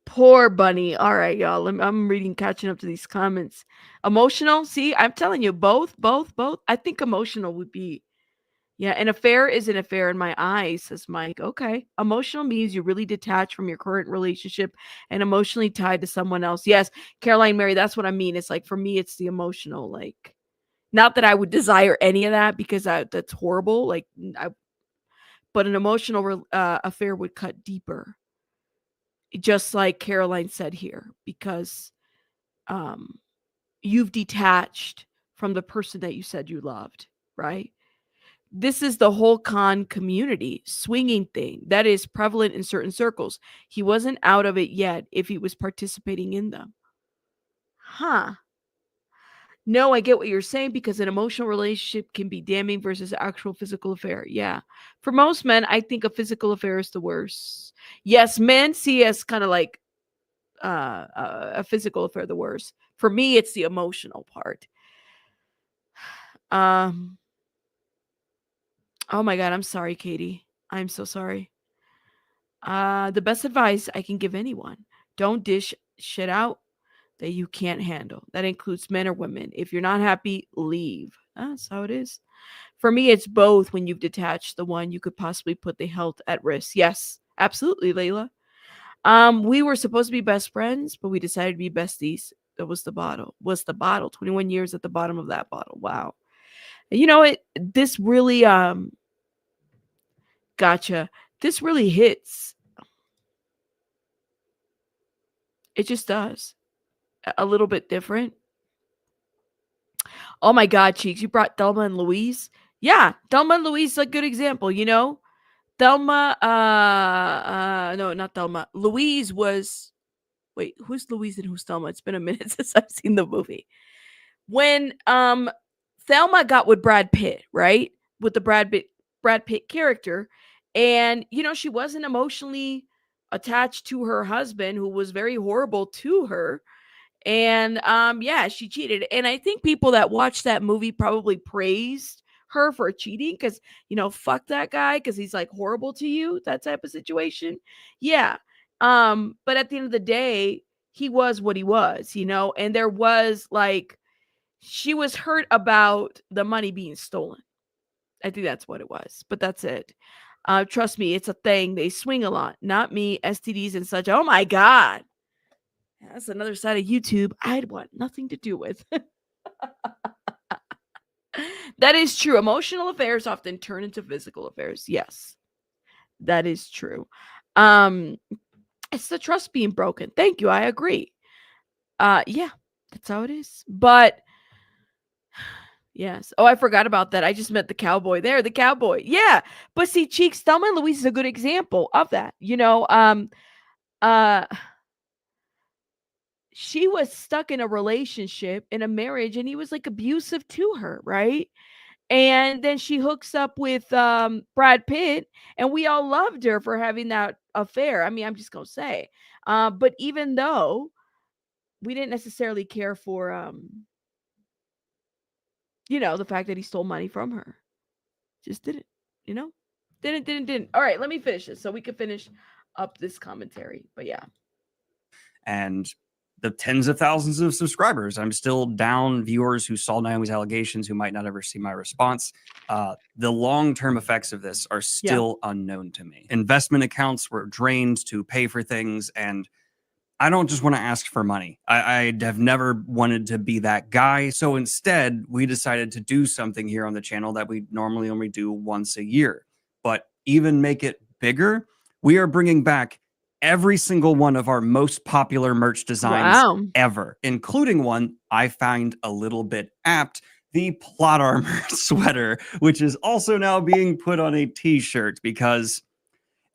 Poor bunny. All right, y'all. I'm reading, catching up to these comments. Emotional. See, I'm telling you, both. I think emotional would be, yeah. An affair is an affair in my eyes, says Mike. Okay. Emotional means you really detach from your current relationship and emotionally tied to someone else. Yes, Caroline Mary, that's what I mean. It's like, for me, it's the emotional, like, not that I would desire any of that because that's horrible. Like, but an emotional affair would cut deeper. Just like Caroline said here, because you've detached from the person that you said you loved, right? This is the whole con community swinging thing that is prevalent in certain circles. He wasn't out of it yet if he was participating in them. Huh. No, I get what you're saying, because an emotional relationship can be damning versus actual physical affair. Yeah. For most men, I think a physical affair is the worst. Yes, men see as kind of like a physical affair the worst. For me, it's the emotional part. Oh my God, I'm sorry, Katie. I'm so sorry. The best advice I can give anyone: don't dish shit out that you can't handle. That includes men or women. If you're not happy, leave. That's how it is. For me, it's both. When you've detached the one, you could possibly put the health at risk. Yes, absolutely, Layla. We were supposed to be best friends, but we decided to be besties. That was the bottle. 21 years at the bottom of that bottle. Wow. This really gotcha. This really hits. It just does. A little bit different. Oh my God, Cheeks, you brought Thelma and Louise. Yeah, Thelma and Louise is a good example, Thelma, no, not Thelma. Louise was, wait, who's Louise and who's Thelma? It's been a minute since I've seen the movie. When Thelma got with Brad Pitt, right? With the Brad Pitt character, and she wasn't emotionally attached to her husband, who was very horrible to her. And yeah, she cheated. And I think people that watched that movie probably praised her for cheating because, fuck that guy because he's like horrible to you, that type of situation. Yeah. But at the end of the day, he was what he was, and there was like, she was hurt about the money being stolen. I think that's what it was, but that's it. Trust me, it's a thing. They swing a lot. Not me, STDs and such. Oh my God. That's another side of YouTube I'd want nothing to do with. That is true. Emotional affairs often turn into physical affairs. Yes, that is true. It's the trust being broken. Thank you. I agree. Yeah, that's how it is. But yes. Oh, I forgot about that. I just met the cowboy there. The cowboy. Yeah. But see, Cheeks, Thelma and Louise is a good example of that. She was stuck in a relationship, in a marriage, and he was like abusive to her, right? And then she hooks up with Brad Pitt, and we all loved her for having that affair. I mean, I'm just gonna say, but even though we didn't necessarily care for, the fact that he stole money from her, just didn't, you know, didn't. All right, let me finish this so we can finish up this commentary. But yeah, and the tens of thousands of subscribers. I'm still down viewers who saw Naomi's allegations who might not ever see my response. The long-term effects of this are still unknown to me. Investment accounts were drained to pay for things, and I don't just want to ask for money. I have never wanted to be that guy. So instead, we decided to do something here on the channel that we normally only do once a year. But even make it bigger, we are bringing back every single one of our most popular merch designs ever, including one I find a little bit apt, the plot armor sweater, which is also now being put on a t-shirt because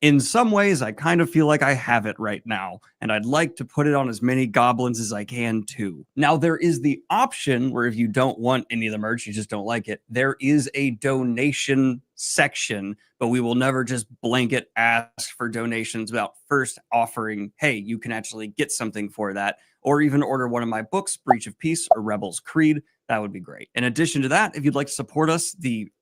in some ways, I kind of feel like I have it right now, and I'd like to put it on as many goblins as I can too. Now, there is the option where if you don't want any of the merch, you just don't like it, there is a donation section, but we will never just blanket ask for donations without first offering, hey, you can actually get something for that, or even order one of my books, Breach of Peace or Rebels Creed. That would be great. In addition to that, if you'd like to support us, the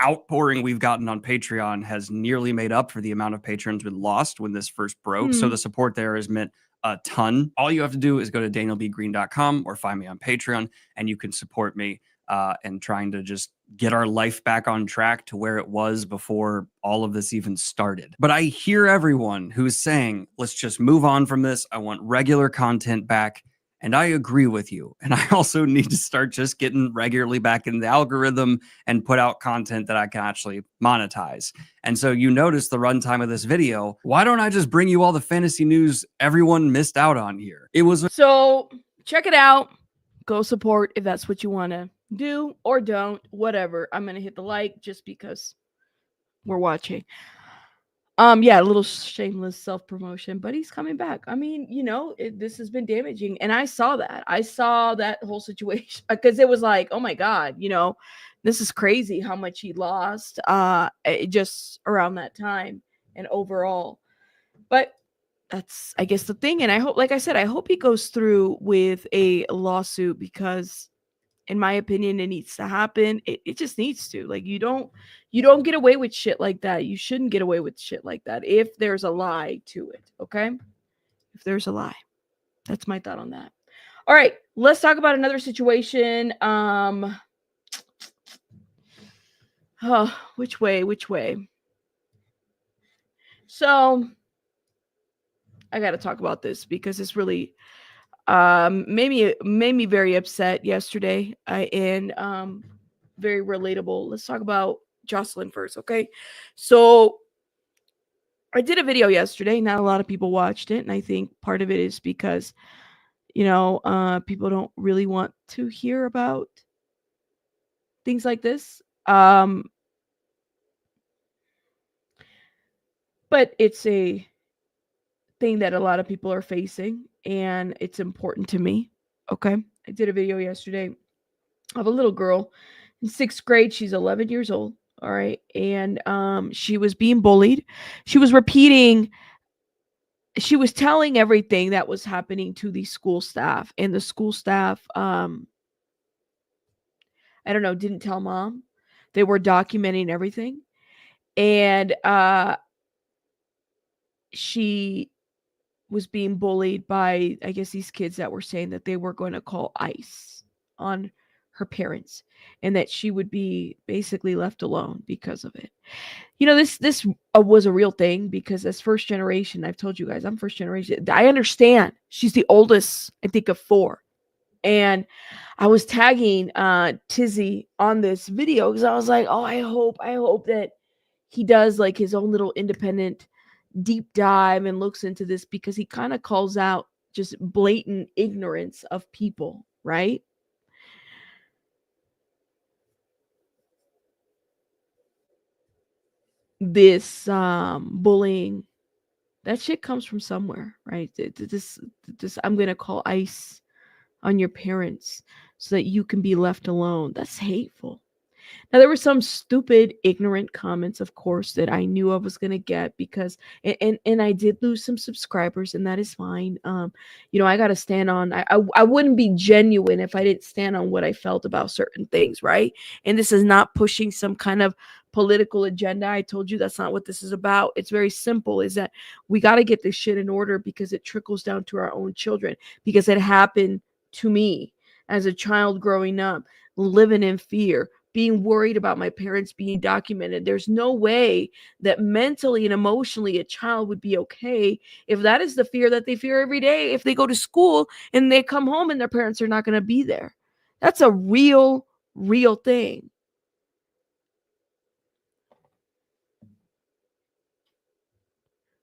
outpouring we've gotten on Patreon has nearly made up for the amount of patrons we lost when this first broke. So the support there has meant a ton. All you have to do is go to danielbgreene.com or find me on Patreon, and you can support me and trying to just get our life back on track to where it was before all of this even started. But I hear everyone who's saying, let's just move on from this. I want regular content back. And I agree with you. And I also need to start just getting regularly back in the algorithm and put out content that I can actually monetize. And so you notice the runtime of this video. Why don't I just bring you all the fantasy news everyone missed out on here? It was so check it out. Go support if that's what you want to do, or don't, whatever. I'm going to hit the like just because we're watching. Yeah, a little shameless self-promotion, but he's coming back. I mean, this has been damaging, and I saw that whole situation because it was like, oh my God, this is crazy how much he lost just around that time and overall. But that's, I guess, the thing, and I hope, like I said, I hope he goes through with a lawsuit because in my opinion, it needs to happen. It just needs to. Like, you don't get away with shit like that. You shouldn't get away with shit like that if there's a lie to it. Okay? If there's a lie. That's my thought on that. All right, let's talk about another situation. Which way? So I got to talk about this because it's really made me very upset yesterday, and very relatable. Let's talk about Jocelyn first, okay? So I did a video yesterday. Not a lot of people watched it, and I think part of it is because people don't really want to hear about things like this. But it's a thing that a lot of people are facing, and it's important to me. Okay, I did a video yesterday of a little girl in 6th grade. She's 11 years old. All right. And she was being bullied. She was telling everything that was happening to the school staff, and the school staff, I don't know, didn't tell mom. They were documenting everything. And she was being bullied by, I guess, these kids that were saying that they were going to call ICE on her parents and that she would be basically left alone because of it. This was a real thing because as first generation, I've told you guys, I'm first generation. I understand. She's the oldest, I think, of 4. And I was tagging Tizzy on this video because I was like, oh, I hope that he does like his own little independent deep dive and looks into this, because he kind of calls out just blatant ignorance of people, right? This bullying, that shit comes from somewhere, right? This I'm gonna call ICE on your parents so that you can be left alone. That's hateful. Now, there were some stupid, ignorant comments, of course, that I knew I was going to get because, and I did lose some subscribers, and that is fine. I got to stand on, I wouldn't be genuine if I didn't stand on what I felt about certain things, right? And this is not pushing some kind of political agenda. I told you that's not what this is about. It's very simple, is that we got to get this shit in order because it trickles down to our own children, because it happened to me as a child growing up, living in fear, being worried about my parents being documented. There's no way that mentally and emotionally a child would be okay if that is the fear that they fear every day. If they go to school and they come home and their parents are not going to be there, that's a real thing.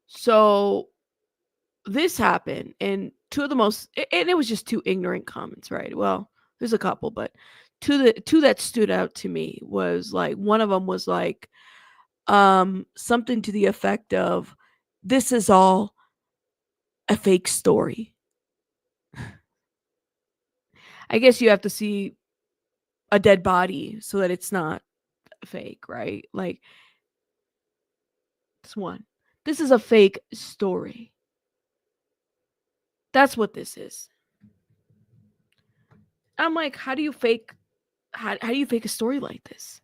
So this happened, and it was just 2 ignorant comments, right? Well, there's a couple, but two that stood out to me was like, one of them was like, something to the effect of, this is all a fake story. I guess you have to see a dead body so that it's not fake, right? Like, it's one. This is a fake story. That's what this is. I'm like, how do you fake a story like this?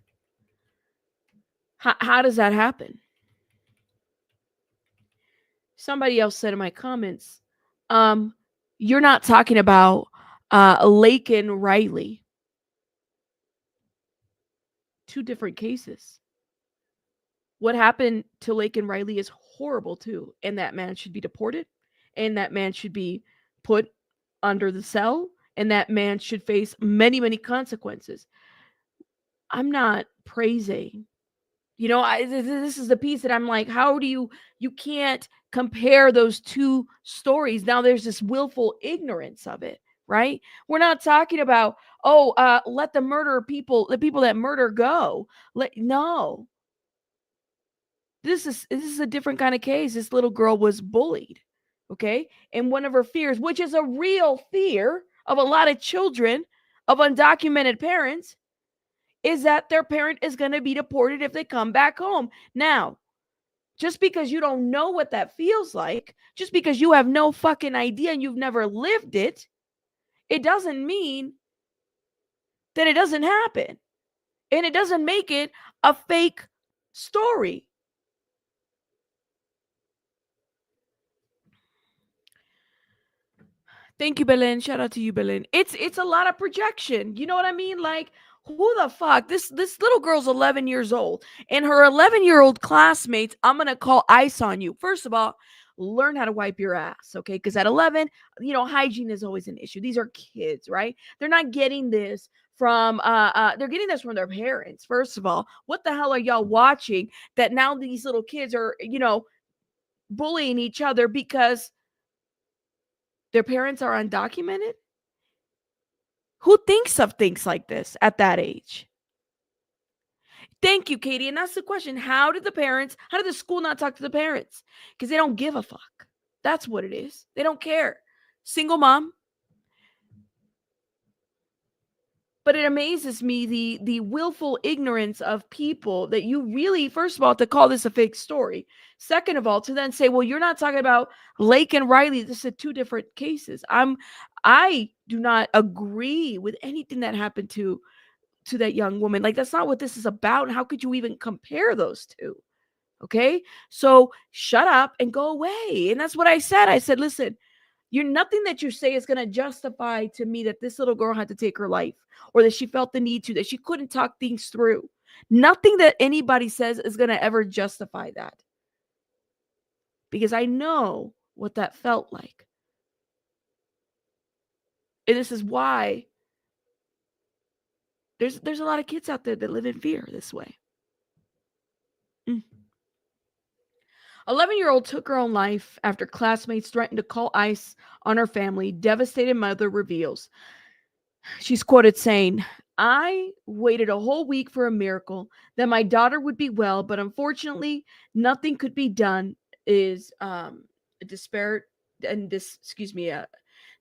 How does that happen? Somebody else said in my comments, you're not talking about Laken Riley. 2 different cases. What happened to Laken Riley is horrible too, and that man should be deported, and that man should be put under the cell, and that man should face many consequences. I'm not praising. This is the piece that I'm like, how do you can't compare those 2 stories. Now there's this willful ignorance of it, right? We're not talking about, let the people that murder go. No. This is a different kind of case. This little girl was bullied, okay? And one of her fears, which is a real fear of a lot of children of undocumented parents, is that their parent is going to be deported if they come back home. Now, just because you don't know what that feels like, just because you have no fucking idea and you've never lived it, it doesn't mean that it doesn't happen. And it doesn't make it a fake story. Thank you, Belen. Shout out to you, Belen. It's a lot of projection. You know what I mean? Like, who the fuck? This little girl's 11 years old, and her 11-year-old classmates, I'm gonna call ICE on you. First of all, learn how to wipe your ass, okay? Because at 11, hygiene is always an issue. These are kids, right? They're not getting this from they're getting this from their parents. First of all, what the hell are y'all watching that now these little kids are, bullying each other because their parents are undocumented? Who thinks of things like this at that age? Thank you, Katie. And that's the question. How did the school not talk to the parents? Because they don't give a fuck. That's what it is. They don't care. Single mom. But it amazes me the willful ignorance of people that you really, first of all, to call this a fake story. Second of all, to then say, well, you're not talking about Lake and Riley. This is 2 different cases. I do not agree with anything that happened to to that young woman. Like, that's not what this is about. How could you even compare those two? Okay. So shut up and go away. And that's what I said. I said, listen, you're nothing that you say is going to justify to me that this little girl had to take her life, or that she felt the need to, that she couldn't talk things through. Nothing that anybody says is going to ever justify that. Because I know what that felt like. And this is why there's a lot of kids out there that live in fear this way. 11-year-old took her own life after classmates threatened to call ICE on her family. Devastated mother reveals. She's quoted saying, "I waited a whole week for a miracle that my daughter would be well, but unfortunately, nothing could be done." Is despair and this, excuse me,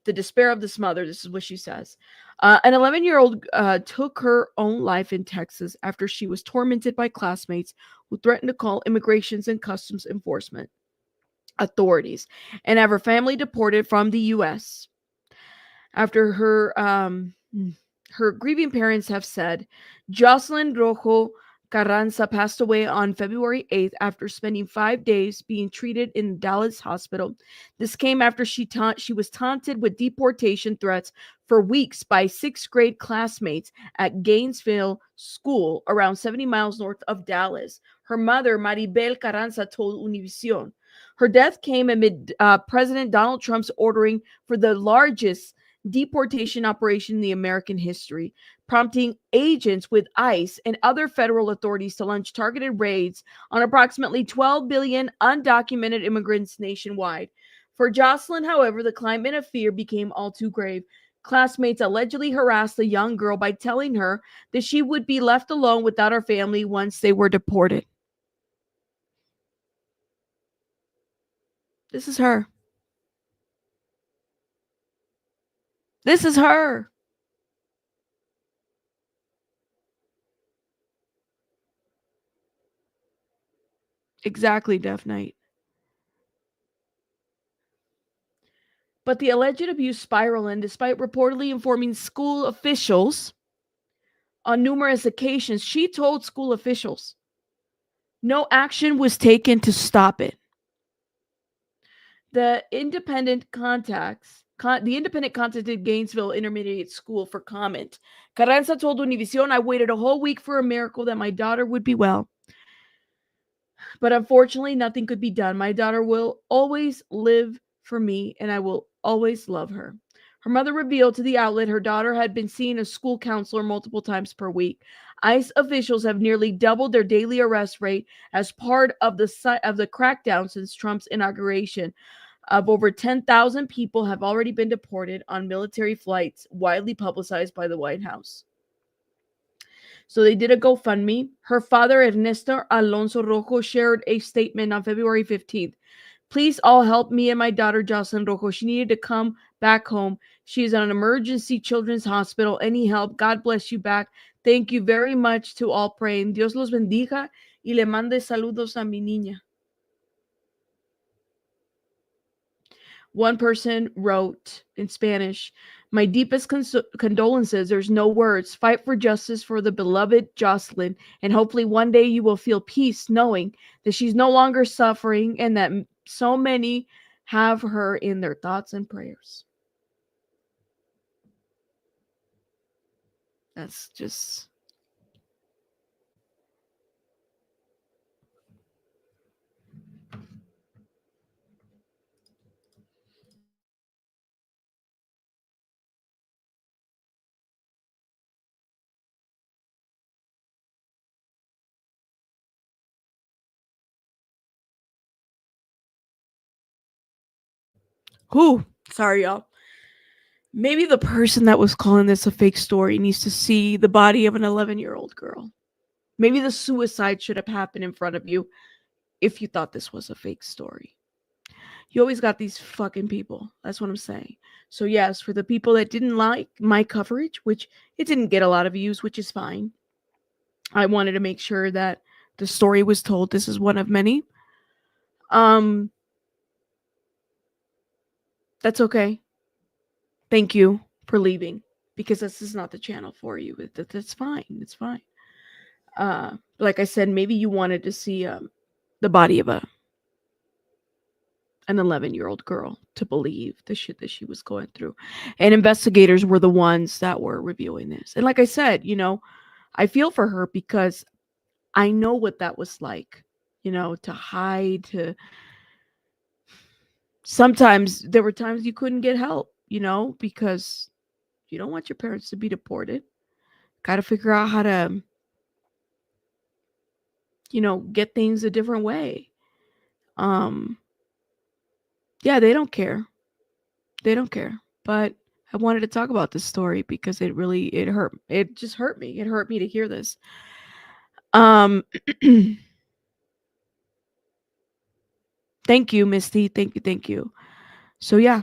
the despair of this mother. This is what she says. An 11-year-old took her own life in Texas after she was tormented by classmates who threatened to call immigrations and customs enforcement authorities and have her family deported from the U.S. After her grieving parents have said, Jocelyn Rojo Carranza passed away on February 8th after spending 5 days being treated in Dallas hospital. This came after she was taunted with deportation threats for weeks by 6th grade classmates at Gainesville School, around 70 miles north of Dallas. Her mother, Maribel Carranza, told Univision. Her death came amid President Donald Trump's ordering for the largest deportation operation in the American history, prompting agents with ICE and other federal authorities to launch targeted raids on approximately 12 billion undocumented immigrants nationwide. For Jocelyn, however, the climate of fear became all too grave. Classmates allegedly harassed the young girl by telling her that she would be left alone without her family once they were deported. This is her. This is her. Exactly, Death Knight. But the alleged abuse spiraled, and despite reportedly informing school officials on numerous occasions, she told school officials no action was taken to stop it. The independent contacted Gainesville Intermediate School for comment. Carranza told Univision, "I waited a whole week for a miracle that my daughter would be well. But unfortunately, nothing could be done. My daughter will always live for me, and I will always love her." Her mother revealed to the outlet her daughter had been seeing a school counselor multiple times per week. ICE officials have nearly doubled their daily arrest rate as part of the crackdown since Trump's inauguration. Of over 10,000 people have already been deported on military flights, widely publicized by the White House. So they did a GoFundMe. Her father, Ernesto Alonso Rojo, shared a statement on February 15th. "Please all help me and my daughter, Jocelyn Rojo. She needed to come back home. She is at an emergency children's hospital. Any help? God bless you back. Thank you very much to all praying. Dios los bendiga y le mande saludos a mi niña." One person wrote in Spanish, "My deepest condolences. There's no words. Fight for justice for the beloved Jocelyn, and hopefully one day you will feel peace knowing that she's no longer suffering and that so many have her in their thoughts and prayers." That's just... Whew. Sorry, y'all. Maybe the person that was calling this a fake story needs to see the body of an 11-year-old girl. Maybe the suicide should have happened in front of you if you thought this was a fake story. You always got these fucking people. That's what I'm saying. So yes, for the people that didn't like my coverage, which it didn't get a lot of views, which is fine. I wanted to make sure that the story was told. This is one of many. That's okay. Thank you for leaving, because this is not the channel for you. That's fine. It's fine. Like I said, maybe you wanted to see the body of an 11-year-old girl to believe the shit that she was going through. And investigators were the ones that were reviewing this. And like I said, I feel for her because I know what that was like, to hide, to sometimes there were times you couldn't get help, because you don't want your parents to be deported. Got to figure out how to, get things a different way. Yeah, they don't care. They don't care. But I wanted to talk about this story because it hurt. It just hurt me. It hurt me to hear this. Thank you, Misty. Thank you. So yeah.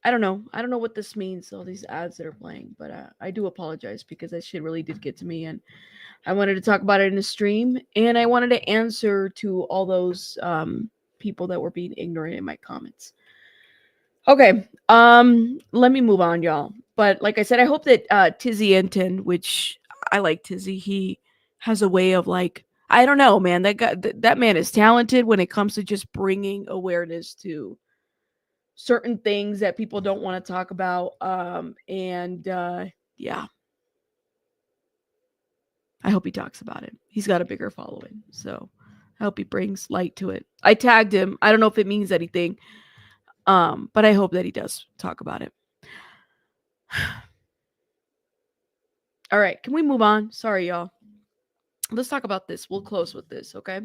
I don't know. I don't know what this means, all these ads that are playing, but I do apologize because that shit really did get to me, and I wanted to talk about it in the stream, and I wanted to answer to all those people that were being ignorant in my comments. Okay, let me move on, y'all. But like I said, I hope that Tizzy Enton, which I like Tizzy, he has a way of like, I don't know, man. That guy, that man is talented when it comes to just bringing awareness to certain things that people don't want to talk about. Yeah, I hope he talks about it. He's got a bigger following, so I hope he brings light to it. I tagged him. I don't know if it means anything, but I hope that he does talk about it. All right, can we move on? Sorry, y'all. Let's talk about this. We'll close with this, okay?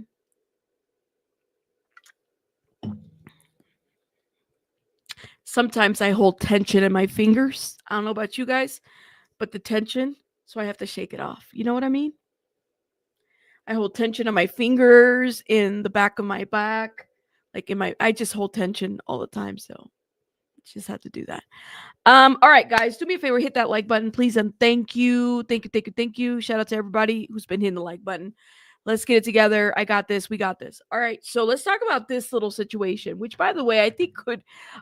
Sometimes I hold tension in my fingers. I don't know about you guys, but the tension, so I have to shake it off. You know what I mean? I hold tension on my fingers, in the back of my back, like I just hold tension all the time, so just have to do that. All right, guys, do me a favor, hit that like button, please, and thank you. Thank you. Shout out to everybody who's been hitting the like button. Let's get it together. I got this. We got this. All right. So let's talk about this little situation, which, by the way, I think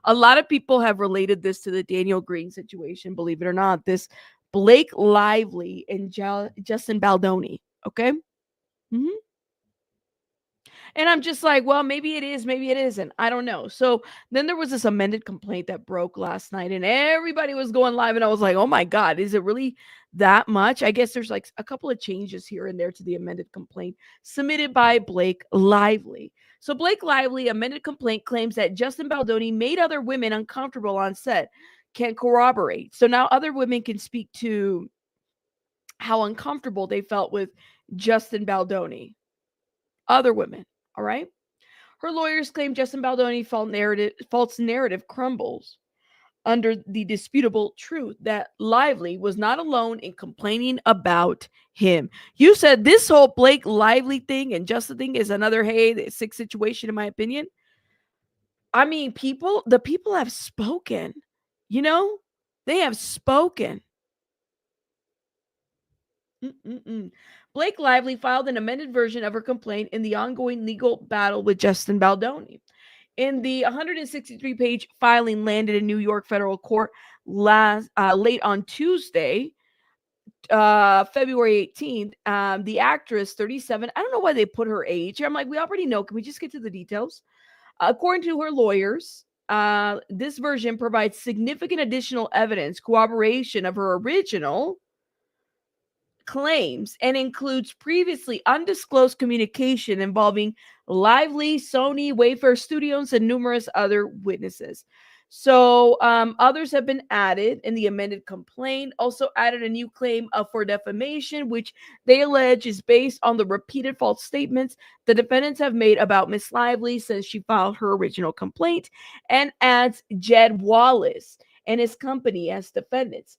a lot of people have related this to the Daniel Greene situation, believe it or not. This Blake Lively and Justin Baldoni. Okay. Mm-hmm. And I'm just like, well, maybe it is, maybe it isn't. I don't know. So then there was this amended complaint that broke last night, and everybody was going live. And I was like, oh my God, is it really that much? I guess there's like a couple of changes here and there to the amended complaint submitted by Blake Lively. So Blake Lively amended complaint claims that Justin Baldoni made other women uncomfortable on set. Can't corroborate. So now other women can speak to how uncomfortable they felt with Justin Baldoni. Other women. All right. Her lawyers claim Justin Baldoni false narrative crumbles under the disputable truth that Lively was not alone in complaining about him. You said this whole Blake Lively thing and Justin thing is another sick situation, in my opinion. I mean, the people have spoken. They have spoken. Blake Lively filed an amended version of her complaint in the ongoing legal battle with Justin Baldoni. In the 163-page filing landed in New York federal court late on Tuesday, February 18th, the actress, 37, I don't know why they put her age. I'm like, we already know. Can we just get to the details? According to her lawyers, this version provides significant additional evidence, corroboration of her original claims, and includes previously undisclosed communication involving Lively, Sony, Wayfair Studios, and numerous other witnesses. So others have been added in the amended complaint. Also added a new claim for defamation, which they allege is based on the repeated false statements the defendants have made about Miss Lively since she filed her original complaint, and adds Jed Wallace and his company as defendants.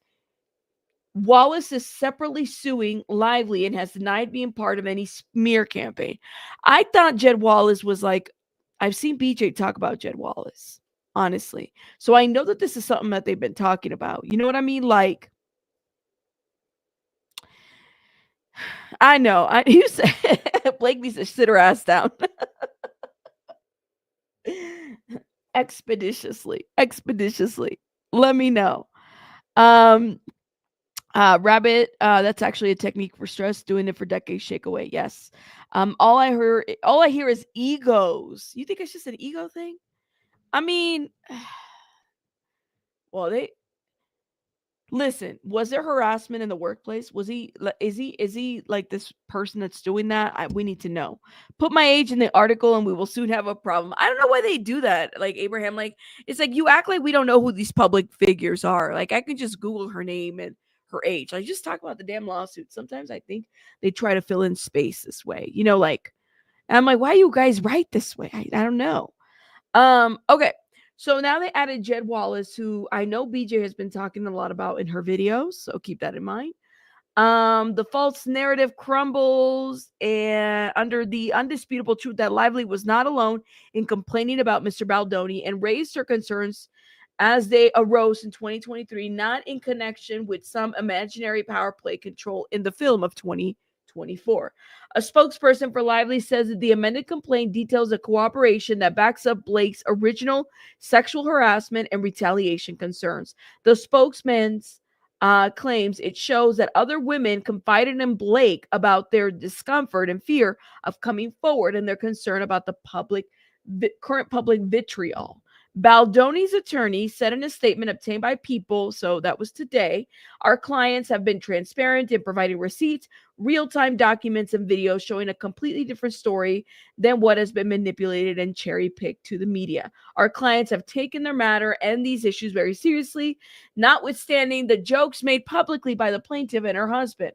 Wallace is separately suing Lively and has denied being part of any smear campaign. I thought Jed Wallace was like, I've seen BJ talk about Jed Wallace, honestly. So I know that this is something that they've been talking about. You know what I mean? Like, I know. You said Blake needs to sit her ass down. Expeditiously. Let me know. Um, Rabbit, that's actually a technique for stress. Doing it for decades, shake away. Yes. All I hear is egos. You think it's just an ego thing? I mean, well, they listen. Was there harassment in the workplace? Was he? Is he like this person that's doing that? We need to know. Put my age in the article, and we will soon have a problem. I don't know why they do that. Like Abraham, like it's like you act like we don't know who these public figures are. Like I can just Google her name and her age. Like just talk about the damn lawsuit. Sometimes I think they try to fill in space this way. Like, and I'm like, why you guys write this way? I don't know. Okay. So now they added Jed Wallace, who I know BJ has been talking a lot about in her videos. So keep that in mind. The false narrative crumbles and under the undisputable truth that Lively was not alone in complaining about Mr. Baldoni and raised her concerns as they arose in 2023, not in connection with some imaginary power play control in the film of 2024. A spokesperson for Lively says that the amended complaint details a cooperation that backs up Blake's original sexual harassment and retaliation concerns. The spokesman's claims it shows that other women confided in Blake about their discomfort and fear of coming forward and their concern about the current public vitriol. Baldoni's attorney said in a statement obtained by People, so that was today, our clients have been transparent in providing receipts, real-time documents, and videos showing a completely different story than what has been manipulated and cherry-picked to the media. Our clients have taken their matter and these issues very seriously, notwithstanding the jokes made publicly by the plaintiff and her husband.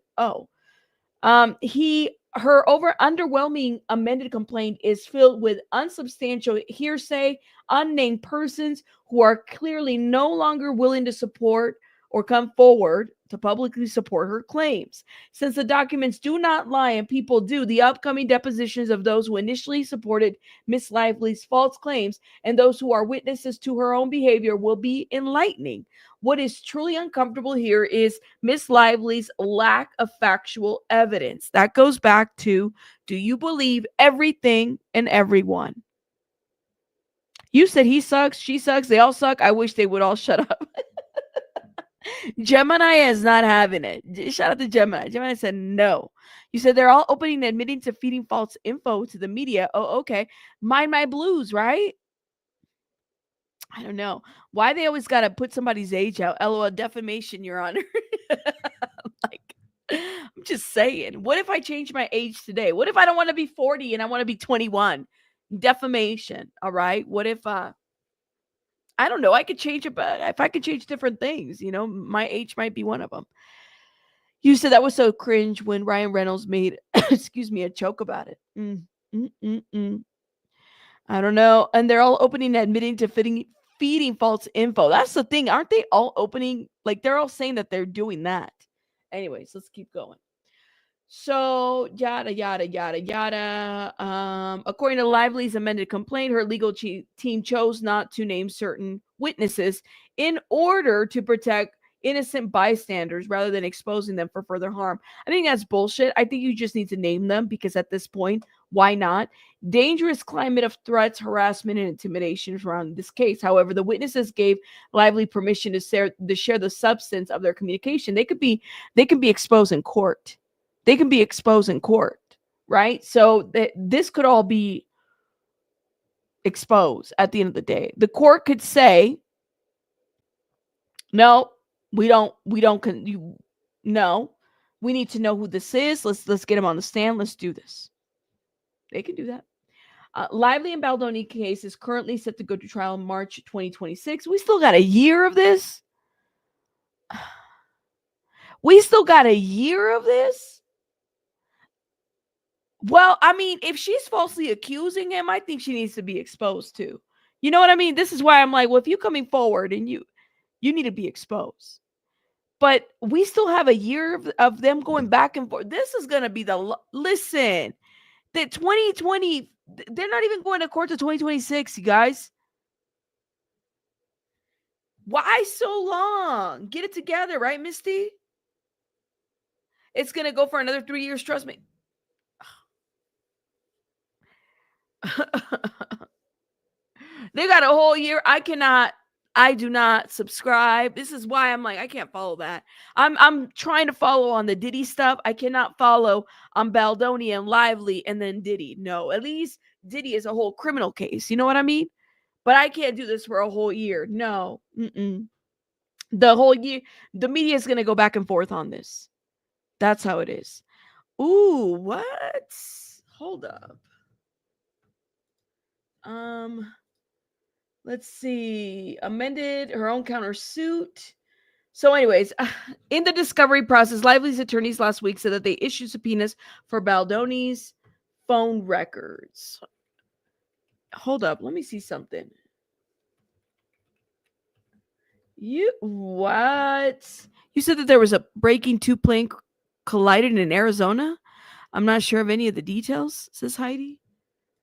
Her underwhelming amended complaint is filled with unsubstantial hearsay, unnamed persons who are clearly no longer willing to support or come forward to publicly support her claims. Since the documents do not lie and People do, the upcoming depositions of those who initially supported Miss Lively's false claims and those who are witnesses to her own behavior will be enlightening. What is truly uncomfortable here is Miss Lively's lack of factual evidence. That goes back to, do you believe everything and everyone? You said he sucks, she sucks, they all suck. I wish they would all shut up. Gemini is not having it. Shout out to Gemini. Gemini said no. You said they're all opening and admitting to feeding false info to the media. Oh, okay. Mind my blues, right? I don't know why they always got to put somebody's age out. LOL, defamation, Your Honor. Like, I'm just saying. What if I change my age today? What if I don't want to be 40 and I want to be 21? Defamation. All right. What if I don't know. I could change it, but if I could change different things, my age might be one of them. You said that was so cringe when Ryan Reynolds made, excuse me, a joke about it. I don't know. And they're all opening and admitting to feeding false info. That's the thing. Aren't they all opening? Like they're all saying that they're doing that. Anyways, let's keep going. So yada yada yada yada. According to Lively's amended complaint, her legal team chose not to name certain witnesses in order to protect innocent bystanders rather than exposing them for further harm. I think that's bullshit. I think you just need to name them because at this point, why not? Dangerous climate of threats, harassment, and intimidation around this case. However, the witnesses gave Lively permission to share the substance of their communication. They can be exposed in court. They can be exposed in court, right? So this could all be exposed at the end of the day. The court could say, no, we need to know who this is. Let's get him on the stand. Let's do this. They can do that. Lively and Baldoni case is currently set to go to trial in March 2026. We still got a year of this. Well, I mean, if she's falsely accusing him, I think she needs to be exposed too. You know what I mean? This is why I'm like, well, if you're coming forward and you need to be exposed. But we still have a year of them going back and forth. This is going to be listen, the 2020, they're not even going to court to 2026, you guys. Why so long? Get it together, right, Misty? It's going to go for another 3 years, trust me. They got a whole year. I cannot. I do not subscribe. This is why I'm like, I can't follow that. I'm trying to follow on the Diddy stuff. I cannot follow on Baldoni and Lively and then Diddy. No, at least Diddy is a whole criminal case. You know what I mean? But I can't do this for a whole year. No. The whole year, the media is going to go back and forth on this. That's how it is. Ooh, what? Hold up. Let's see. Amended her own countersuit. So, anyways, in the discovery process, Lively's attorneys last week said that they issued subpoenas for Baldoni's phone records. Hold up. Let me see something. What? You said that there was a breaking two plane collided in Arizona? I'm not sure of any of the details, says Heidi.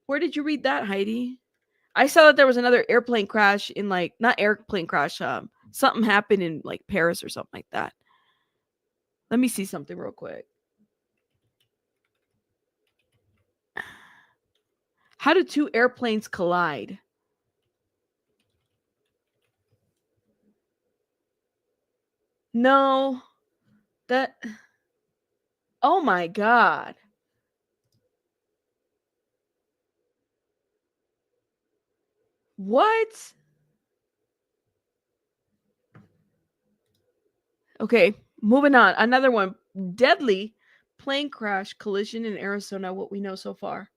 Where did you read that, Heidi? I saw that there was another airplane crash in not airplane crash. Something happened in Paris or something like that. Let me see something real quick. How did two airplanes collide? No, oh my God. What? Okay, moving on. Another one. Deadly plane crash collision in Arizona, what we know so far.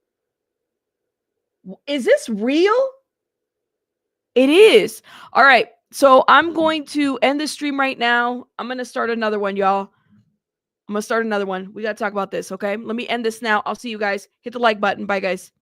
Is this real? It is. All right. So I'm going to end the stream right now. I'm going to start another one, y'all. I'm going to start another one. We got to talk about this, okay? Let me end this now. I'll see you guys. Hit the like button. Bye, guys.